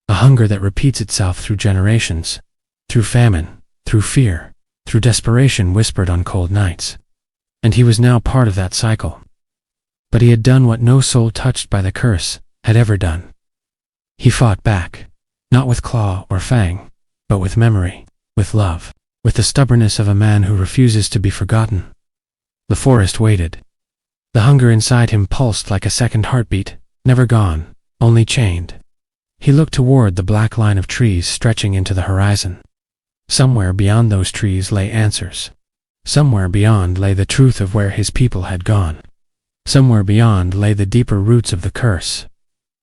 A hunger that repeats itself through generations, through famine, through fear, through desperation whispered on cold nights. And he was now part of that cycle. But he had done what no soul touched by the curse had ever done. He fought back, not with claw or fang, but with memory, with love, with the stubbornness of a man who refuses to be forgotten. The forest waited. The hunger inside him pulsed like a second heartbeat, never gone, only chained. He looked toward the black line of trees stretching into the horizon. Somewhere beyond those trees lay answers. Somewhere beyond lay the truth of where his people had gone. Somewhere beyond lay the deeper roots of the curse.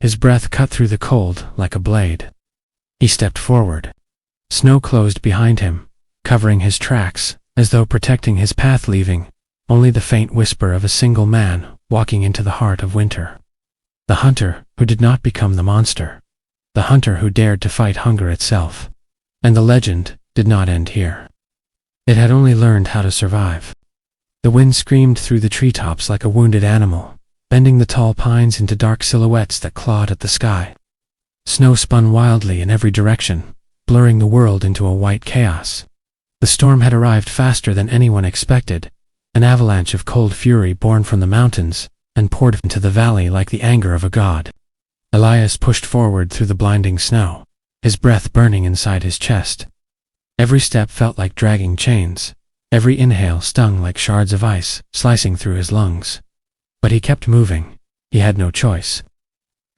His breath cut through the cold like a blade. He stepped forward. Snow closed behind him, covering his tracks, as though protecting his path, leaving only the faint whisper of a single man walking into the heart of winter. The hunter who did not become the monster. The hunter who dared to fight hunger itself. And the legend did not end here. It had only learned how to survive. The wind screamed through the treetops like a wounded animal, bending the tall pines into dark silhouettes that clawed at the sky. Snow spun wildly in every direction, blurring the world into a white chaos. The storm had arrived faster than anyone expected, an avalanche of cold fury born from the mountains, and poured into the valley like the anger of a god. Elias pushed forward through the blinding snow, his breath burning inside his chest. Every step felt like dragging chains. Every inhale stung like shards of ice, slicing through his lungs. But he kept moving. He had no choice.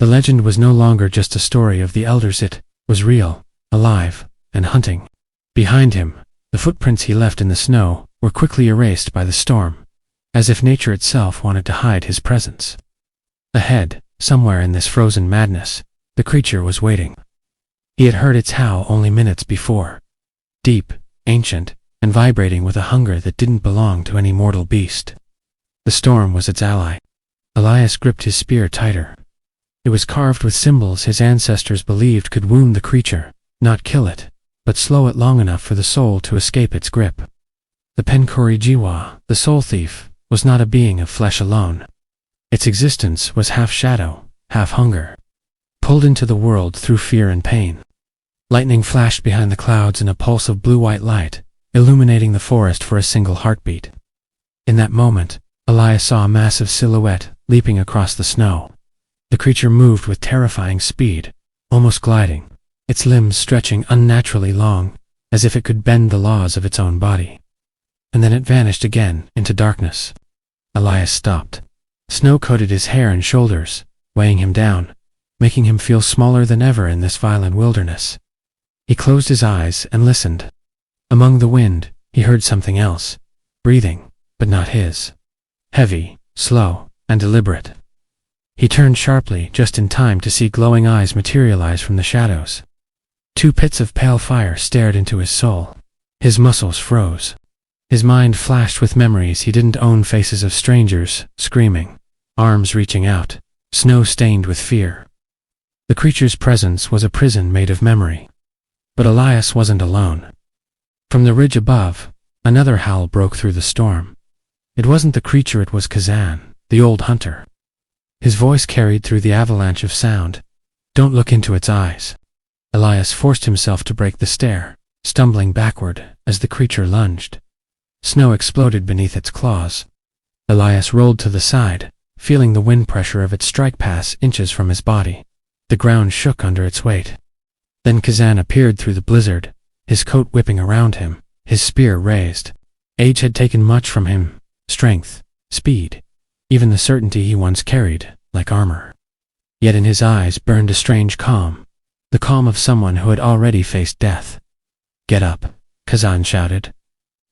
The legend was no longer just a story of the elders, it was real, alive, and hunting. Behind him, the footprints he left in the snow were quickly erased by the storm, as if nature itself wanted to hide his presence. Ahead, somewhere in this frozen madness, the creature was waiting. He had heard its howl only minutes before. Deep, ancient, and vibrating with a hunger that didn't belong to any mortal beast. The storm was its ally. Elias gripped his spear tighter. It It was carved with symbols his ancestors believed could wound the creature, not kill it, but slow it long enough for the soul to escape its grip. The Penkori Jiwa, the soul thief, was not a being of flesh alone. Its existence was half shadow, half hunger, pulled into the world through fear and pain. Lightning flashed behind the clouds in a pulse of blue-white light, illuminating the forest for a single heartbeat. In that moment, Elias saw a massive silhouette leaping across the snow. The creature moved with terrifying speed, almost gliding, its limbs stretching unnaturally long, as if it could bend the laws of its own body. And then it vanished again into darkness. Elias stopped. Snow coated his hair and shoulders, weighing him down, making him feel smaller than ever in this violent wilderness. He closed his eyes and listened. Among the wind, he heard something else, breathing, but not his. Heavy, slow, and deliberate. He turned sharply just in time to see glowing eyes materialize from the shadows. Two pits of pale fire stared into his soul. His muscles froze. His mind flashed with memories he didn't own, faces of strangers, screaming, arms reaching out, snow stained with fear. The creature's presence was a prison made of memory. But Elias wasn't alone. From the ridge above, another howl broke through the storm. It wasn't the creature, it was Kazan, the old hunter. His voice carried through the avalanche of sound. "Don't look into its eyes." Elias forced himself to break the stare, stumbling backward as the creature lunged. Snow exploded beneath its claws. Elias rolled to the side, feeling the wind pressure of its strike pass inches from his body. The ground shook under its weight. Then Kazan appeared through the blizzard, his coat whipping around him, his spear raised. Age had taken much from him, strength, speed, even the certainty he once carried, like armor. Yet in his eyes burned a strange calm, the calm of someone who had already faced death. "Get up," Kazan shouted.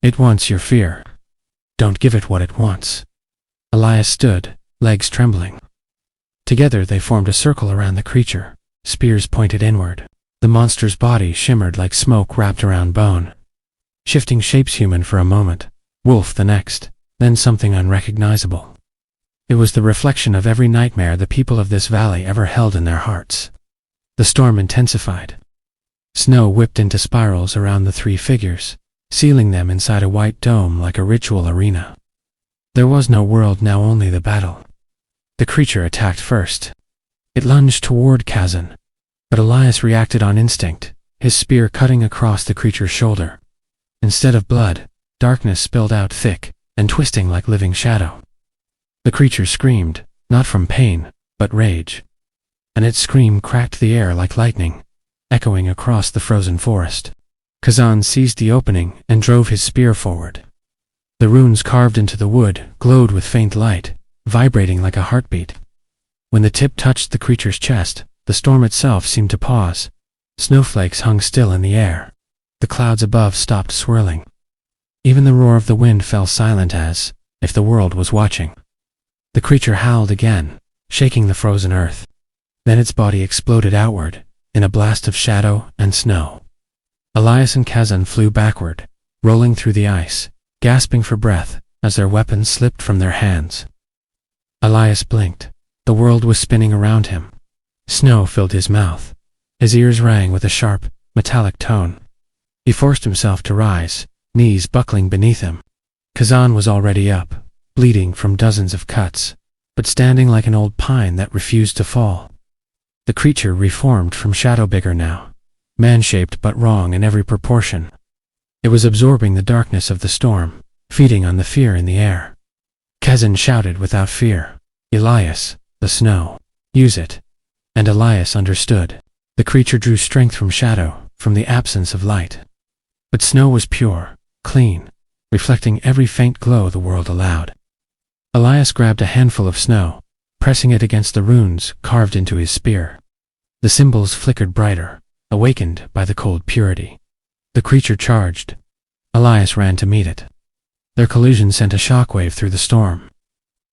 "It wants your fear. Don't give it what it wants." Elias stood, legs trembling. Together they formed a circle around the creature, spears pointed inward. The monster's body shimmered like smoke wrapped around bone. Shifting shapes, human for a moment, wolf the next, then something unrecognizable. It was the reflection of every nightmare the people of this valley ever held in their hearts. The storm intensified. Snow whipped into spirals around the three figures, sealing them inside a white dome like a ritual arena. There was no world now, only the battle. The creature attacked first. It lunged toward Kazan, but Elias reacted on instinct, his spear cutting across the creature's shoulder. Instead of blood, darkness spilled out thick and twisting like living shadow. The creature screamed, not from pain, but rage. And its scream cracked the air like lightning, echoing across the frozen forest. Kazan seized the opening and drove his spear forward. The runes carved into the wood glowed with faint light, vibrating like a heartbeat. When the tip touched the creature's chest, the storm itself seemed to pause. Snowflakes hung still in the air. The clouds above stopped swirling. Even the roar of the wind fell silent, as if the world was watching. The creature howled again, shaking the frozen earth. Then its body exploded outward, in a blast of shadow and snow. Elias and Kazan flew backward, rolling through the ice, gasping for breath as their weapons slipped from their hands. Elias blinked. The world was spinning around him. Snow filled his mouth. His ears rang with a sharp, metallic tone. He forced himself to rise, knees buckling beneath him. Kazan was already up, bleeding from dozens of cuts, but standing like an old pine that refused to fall. The creature reformed from shadow, bigger now, man-shaped but wrong in every proportion. It was absorbing the darkness of the storm, feeding on the fear in the air. Kazan shouted without fear, "Elias, the snow. Use it." And Elias understood. The creature drew strength from shadow, from the absence of light. But snow was pure, clean, reflecting every faint glow the world allowed. Elias grabbed a handful of snow, pressing it against the runes carved into his spear. The symbols flickered brighter, awakened by the cold purity. The creature charged. Elias ran to meet it. Their collision sent a shockwave through the storm.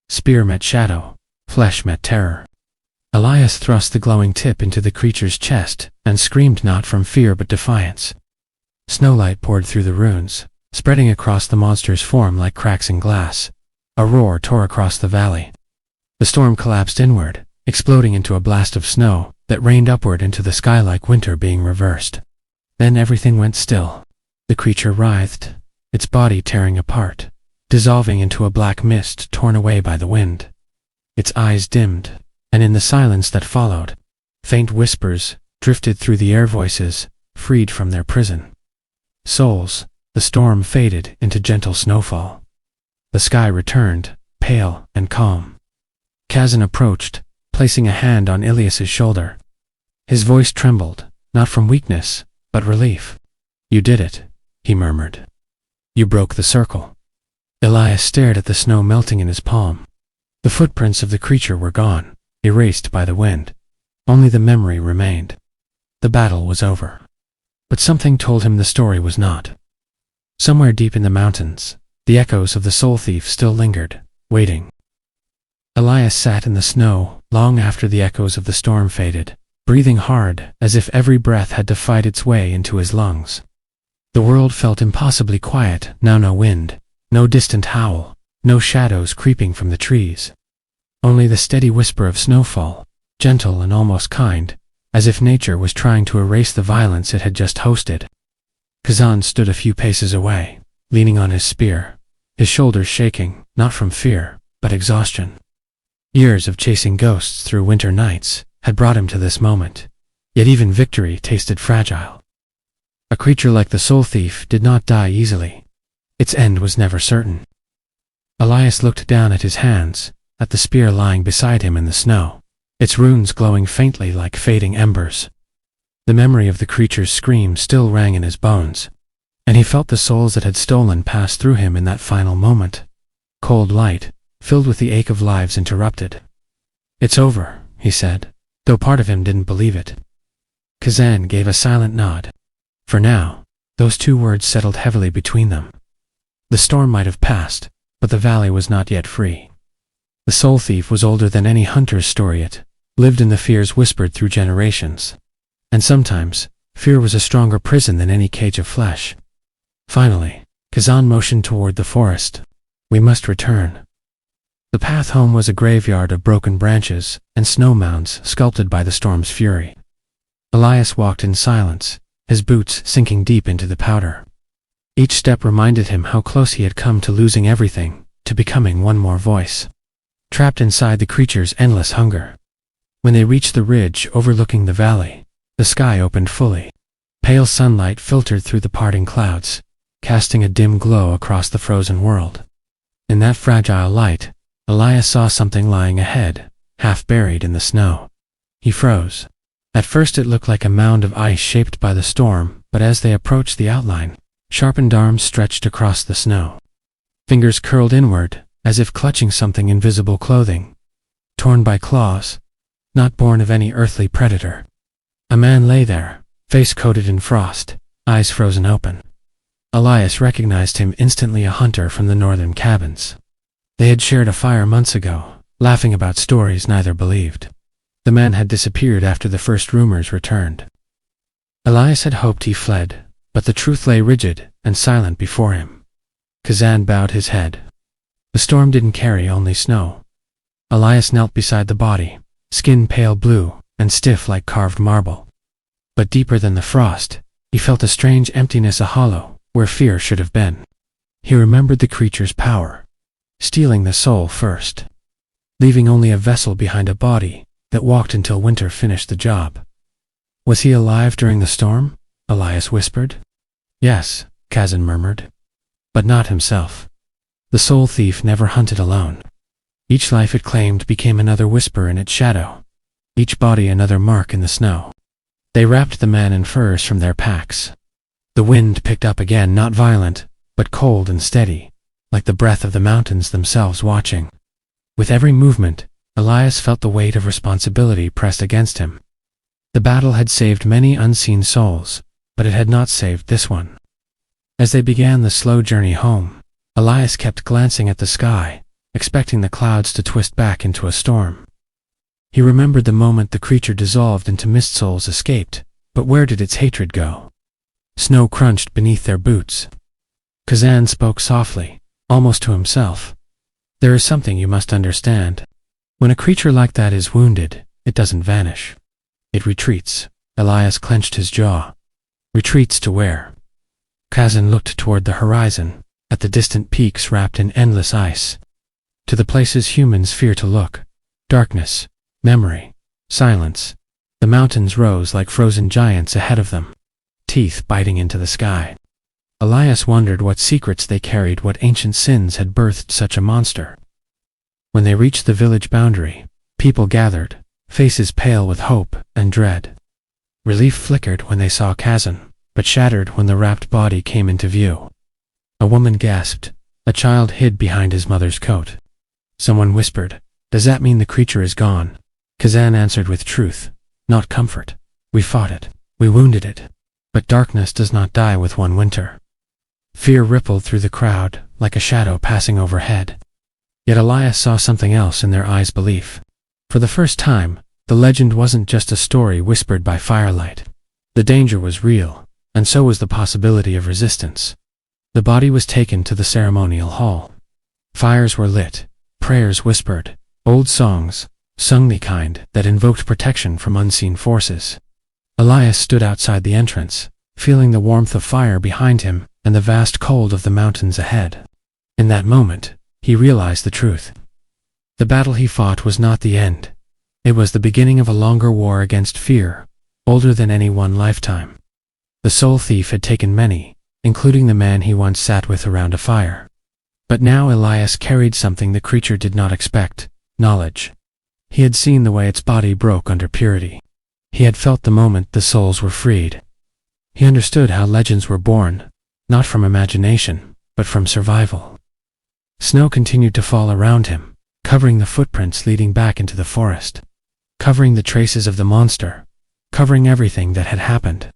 Spear met shadow, flesh met terror. Elias thrust the glowing tip into the creature's chest and screamed, not from fear but defiance. Snowlight poured through the runes, spreading across the monster's form like cracks in glass. A roar tore across the valley. The storm collapsed inward, exploding into a blast of snow that rained upward into the sky like winter being reversed. Then everything went still. The creature writhed, its body tearing apart, dissolving into a black mist torn away by the wind. Its eyes dimmed, and in the silence that followed, faint whispers drifted through the air, voices freed from their prison. Souls, the storm faded into gentle snowfall. The sky returned, pale and calm. Kazan approached, placing a hand on Ilias's shoulder. His voice trembled, not from weakness, but relief. "You did it," he murmured. "You broke the circle." Elias stared at the snow melting in his palm. The footprints of the creature were gone, erased by the wind. Only the memory remained. The battle was over. But something told him the story was not. Somewhere deep in the mountains, the echoes of the soul thief still lingered, waiting. Elias sat in the snow long after the echoes of the storm faded, breathing hard as if every breath had to fight its way into his lungs. The world felt impossibly quiet, now no wind, no distant howl, no shadows creeping from the trees. Only the steady whisper of snowfall, gentle and almost kind, as if nature was trying to erase the violence it had just hosted. Kazan stood a few paces away, leaning on his spear, his shoulders shaking, not from fear, but exhaustion. Years of chasing ghosts through winter nights had brought him to this moment, yet even victory tasted fragile. A creature like the soul thief did not die easily. Its end was never certain. Elias looked down at his hands, at the spear lying beside him in the snow, its runes glowing faintly like fading embers. The memory of the creature's scream still rang in his bones, and he felt the souls that had stolen pass through him in that final moment. Cold light, filled with the ache of lives interrupted. "It's over," he said, though part of him didn't believe it. Kazan gave a silent nod. For now, those two words settled heavily between them. The storm might have passed, but the valley was not yet free. The soul thief was older than any hunter's story. It lived in the fears whispered through generations. And sometimes, fear was a stronger prison than any cage of flesh. Finally, Kazan motioned toward the forest. "We must return." The path home was a graveyard of broken branches and snow mounds sculpted by the storm's fury. Elias walked in silence, his boots sinking deep into the powder. Each step reminded him how close he had come to losing everything, to becoming one more voice, trapped inside the creature's endless hunger. When they reached the ridge overlooking the valley, the sky opened fully. Pale sunlight filtered through the parting clouds, casting a dim glow across the frozen world. In that fragile light, Elias saw something lying ahead, half buried in the snow. He froze. At first it looked like a mound of ice shaped by the storm, but as they approached the outline, sharpened arms stretched across the snow. Fingers curled inward, as if clutching something invisible, clothing torn by claws, not born of any earthly predator. A man lay there, face coated in frost, eyes frozen open. Elias recognized him instantly, a hunter from the northern cabins. They had shared a fire months ago, laughing about stories neither believed. The man had disappeared after the first rumors returned. Elias had hoped he fled, but the truth lay rigid and silent before him. Kazan bowed his head. The storm didn't carry only snow. Elias knelt beside the body, skin pale blue and stiff like carved marble. But deeper than the frost, he felt a strange emptiness, a hollow, where fear should have been. He remembered the creature's power, stealing the soul first, leaving only a vessel behind, a body that walked until winter finished the job. Was he alive during the storm? Elias whispered. Yes, Kazan murmured. But not himself. The soul thief never hunted alone. Each life it claimed became another whisper in its shadow, each body another mark in the snow. They wrapped the man in furs from their packs. The wind picked up again, not violent, but cold and steady, like the breath of the mountains themselves watching. With every movement, Elias felt the weight of responsibility pressed against him. The battle had saved many unseen souls, but it had not saved this one. As they began the slow journey home, Elias kept glancing at the sky, expecting the clouds to twist back into a storm. He remembered the moment the creature dissolved into mist, souls escaped, but where did its hatred go? Snow crunched beneath their boots. Kazan spoke softly, almost to himself. There is something you must understand. When a creature like that is wounded, it doesn't vanish. It retreats. Elias clenched his jaw. Retreats to where? Kazan looked toward the horizon, at the distant peaks wrapped in endless ice. To the places humans fear to look. Darkness, memory, silence. The mountains rose like frozen giants ahead of them, teeth biting into the sky. Elias wondered what secrets they carried, what ancient sins had birthed such a monster. When they reached the village boundary, people gathered, faces pale with hope and dread. Relief flickered when they saw Kazan, but shattered when the wrapped body came into view. A woman gasped. A child hid behind his mother's coat. Someone whispered, "Does that mean the creature is gone?" Kazan answered with truth, not comfort. "We fought it. We wounded it. But darkness does not die with one winter." Fear rippled through the crowd, like a shadow passing overhead. Yet Elias saw something else in their eyes: belief. For the first time, the legend wasn't just a story whispered by firelight. The danger was real, and so was the possibility of resistance. The body was taken to the ceremonial hall. Fires were lit, prayers whispered, old songs, sung the kind that invoked protection from unseen forces. Elias stood outside the entrance, feeling the warmth of fire behind him and the vast cold of the mountains ahead. In that moment, he realized the truth. The battle he fought was not the end. It was the beginning of a longer war against fear, older than any one lifetime. The soul thief had taken many, including the man he once sat with around a fire. But now Elias carried something the creature did not expect: knowledge. He had seen the way its body broke under purity. He had felt the moment the souls were freed. He understood how legends were born, not from imagination, but from survival. Snow continued to fall around him, covering the footprints leading back into the forest, covering the traces of the monster, covering everything that had happened.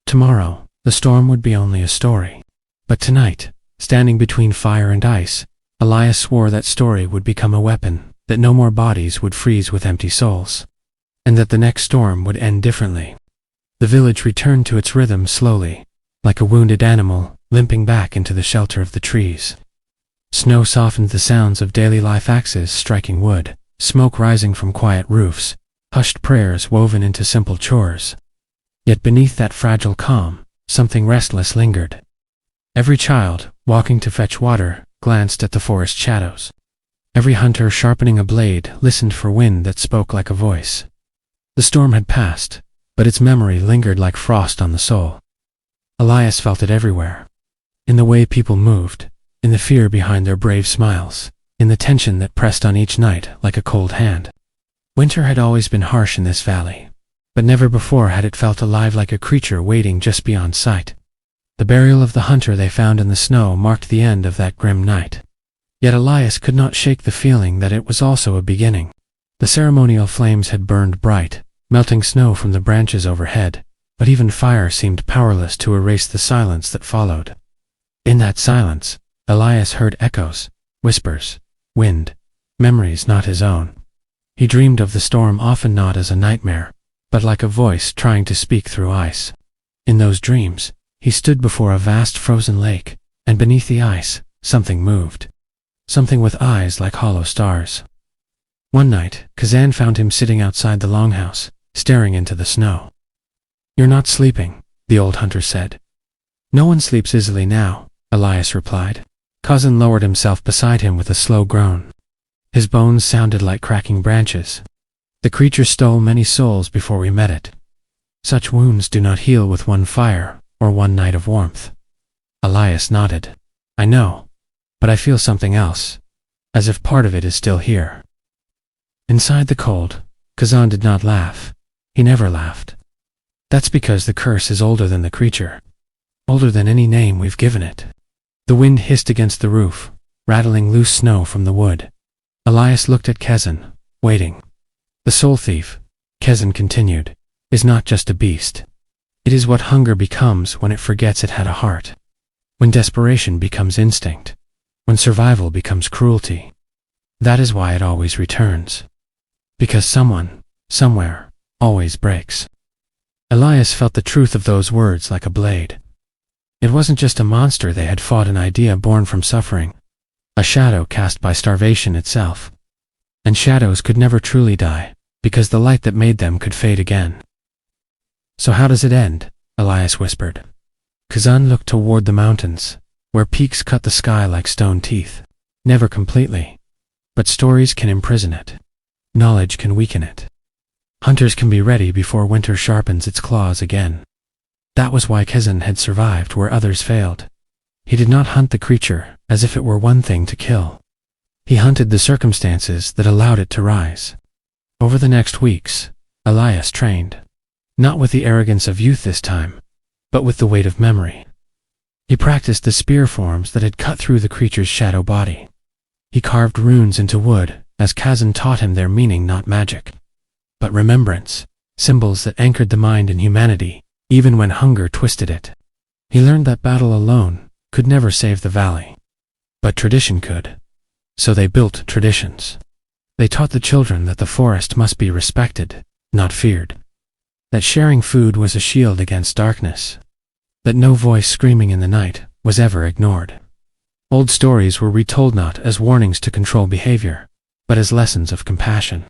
Tomorrow, the storm would be only a story. But tonight, standing between fire and ice, Elias swore that story would become a weapon, that no more bodies would freeze with empty souls, and that the next storm would end differently. The village returned to its rhythm slowly, like a wounded animal limping back into the shelter of the trees. Snow softened the sounds of daily life: axes striking wood, smoke rising from quiet roofs, hushed prayers woven into simple chores. Yet beneath that fragile calm, something restless lingered. Every child, walking to fetch water, glanced at the forest shadows. Every hunter sharpening a blade listened for wind that spoke like a voice. The storm had passed, but its memory lingered like frost on the soul. Elias felt it everywhere. In the way people moved, in the fear behind their brave smiles, in the tension that pressed on each night like a cold hand. Winter had always been harsh in this valley, but never before had it felt alive, like a creature waiting just beyond sight. The burial of the hunter they found in the snow marked the end of that grim night. Yet Elias could not shake the feeling that it was also a beginning. The ceremonial flames had burned bright, melting snow from the branches overhead, but even fire seemed powerless to erase the silence that followed. In that silence, Elias heard echoes, whispers, wind, memories not his own. He dreamed of the storm often not as a nightmare, but like a voice trying to speak through ice. In those dreams, he stood before a vast frozen lake, and beneath the ice, something moved. Something with eyes like hollow stars. One night, Kazan found him sitting outside the longhouse, staring into the snow. "You're not sleeping," the old hunter said. "No one sleeps easily now," Elias replied. Kazan lowered himself beside him with a slow groan. His bones sounded like cracking branches. "The creature stole many souls before we met it. Such wounds do not heal with one fire or one night of warmth." Elias nodded. "I know, but I feel something else, as if part of it is still here." Inside the cold, Kazan did not laugh. He never laughed. "That's because the curse is older than the creature. Older than any name we've given it." The wind hissed against the roof, rattling loose snow from the wood. Elias looked at Kazan, waiting. "The soul thief," Kazan continued, "is not just a beast. It is what hunger becomes when it forgets it had a heart. When desperation becomes instinct. When survival becomes cruelty. That is why it always returns. Because someone, somewhere, always breaks." Elias felt the truth of those words like a blade. It wasn't just a monster they had fought, an idea born from suffering, a shadow cast by starvation itself. and shadows could never truly die, because the light that made them could fade again. "So how does it end?" Elias whispered. Kazan looked toward the mountains, where peaks cut the sky like stone teeth. "Never completely. But stories can imprison it. Knowledge can weaken it. Hunters can be ready before winter sharpens its claws again." That was why Kazan had survived where others failed. He did not hunt the creature as if it were one thing to kill. He hunted the circumstances that allowed it to rise. Over the next weeks, Elias trained. Not with the arrogance of youth this time, but with the weight of memory. He practiced the spear forms that had cut through the creature's shadow body. He carved runes into wood, as Kazan taught him their meaning, not magic, but remembrance, symbols that anchored the mind in humanity, even when hunger twisted it. He learned that battle alone could never save the valley, but tradition could. So they built traditions. They taught the children that the forest must be respected, not feared. That sharing food was a shield against darkness. That no voice screaming in the night was ever ignored. Old stories were retold not as warnings to control behavior, but as lessons of compassion.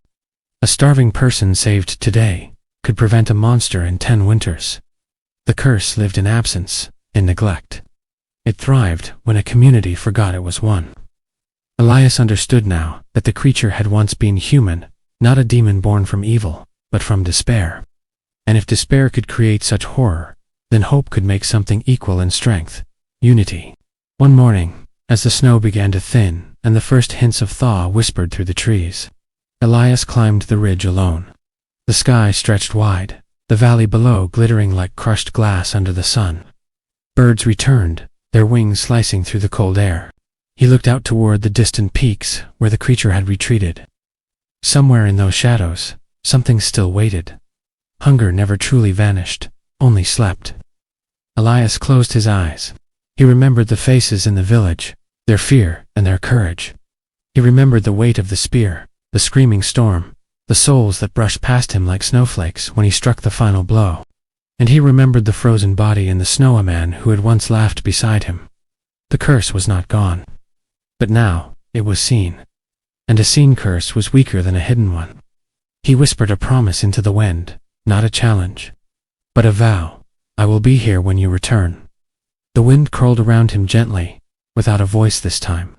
A starving person saved today could prevent a monster in 10 winters. The curse lived in absence, in neglect. It thrived when a community forgot it was one. Elias understood now that the creature had once been human, not a demon born from evil, but from despair. And if despair could create such horror, then hope could make something equal in strength, unity. One morning, as the snow began to thin and the first hints of thaw whispered through the trees, Elias climbed the ridge alone. The sky stretched wide, the valley below glittering like crushed glass under the sun. Birds returned, their wings slicing through the cold air. He looked out toward the distant peaks where the creature had retreated. Somewhere in those shadows, something still waited. Hunger never truly vanished, only slept. Elias closed his eyes. He remembered the faces in the village, their fear and their courage. He remembered the weight of the spear, the screaming storm, the souls that brushed past him like snowflakes when he struck the final blow. And he remembered the frozen body in the snow, a man who had once laughed beside him. The curse was not gone. But now, it was seen. And a seen curse was weaker than a hidden one. He whispered a promise into the wind, not a challenge, but a vow. "I will be here when you return." The wind curled around him gently, without a voice this time.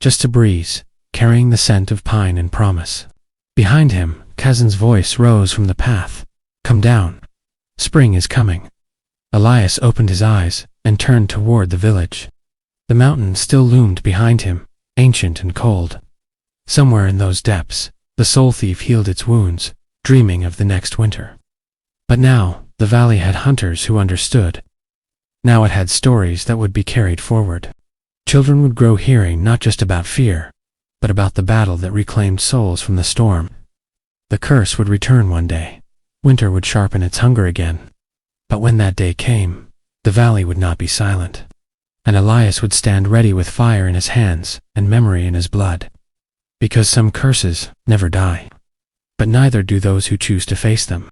Just a breeze, carrying the scent of pine and promise. Behind him, Kazan's voice rose from the path. "Come down. Spring is coming." Elias opened his eyes and turned toward the village. The mountain still loomed behind him, ancient and cold. Somewhere in those depths, the soul thief healed its wounds, dreaming of the next winter. But now, the valley had hunters who understood. Now it had stories that would be carried forward. Children would grow hearing not just about fear, but about the battle that reclaimed souls from the storm. The curse would return one day. Winter would sharpen its hunger again. But when that day came, the valley would not be silent. And Elias would stand ready with fire in his hands and memory in his blood. Because some curses never die. But neither do those who choose to face them.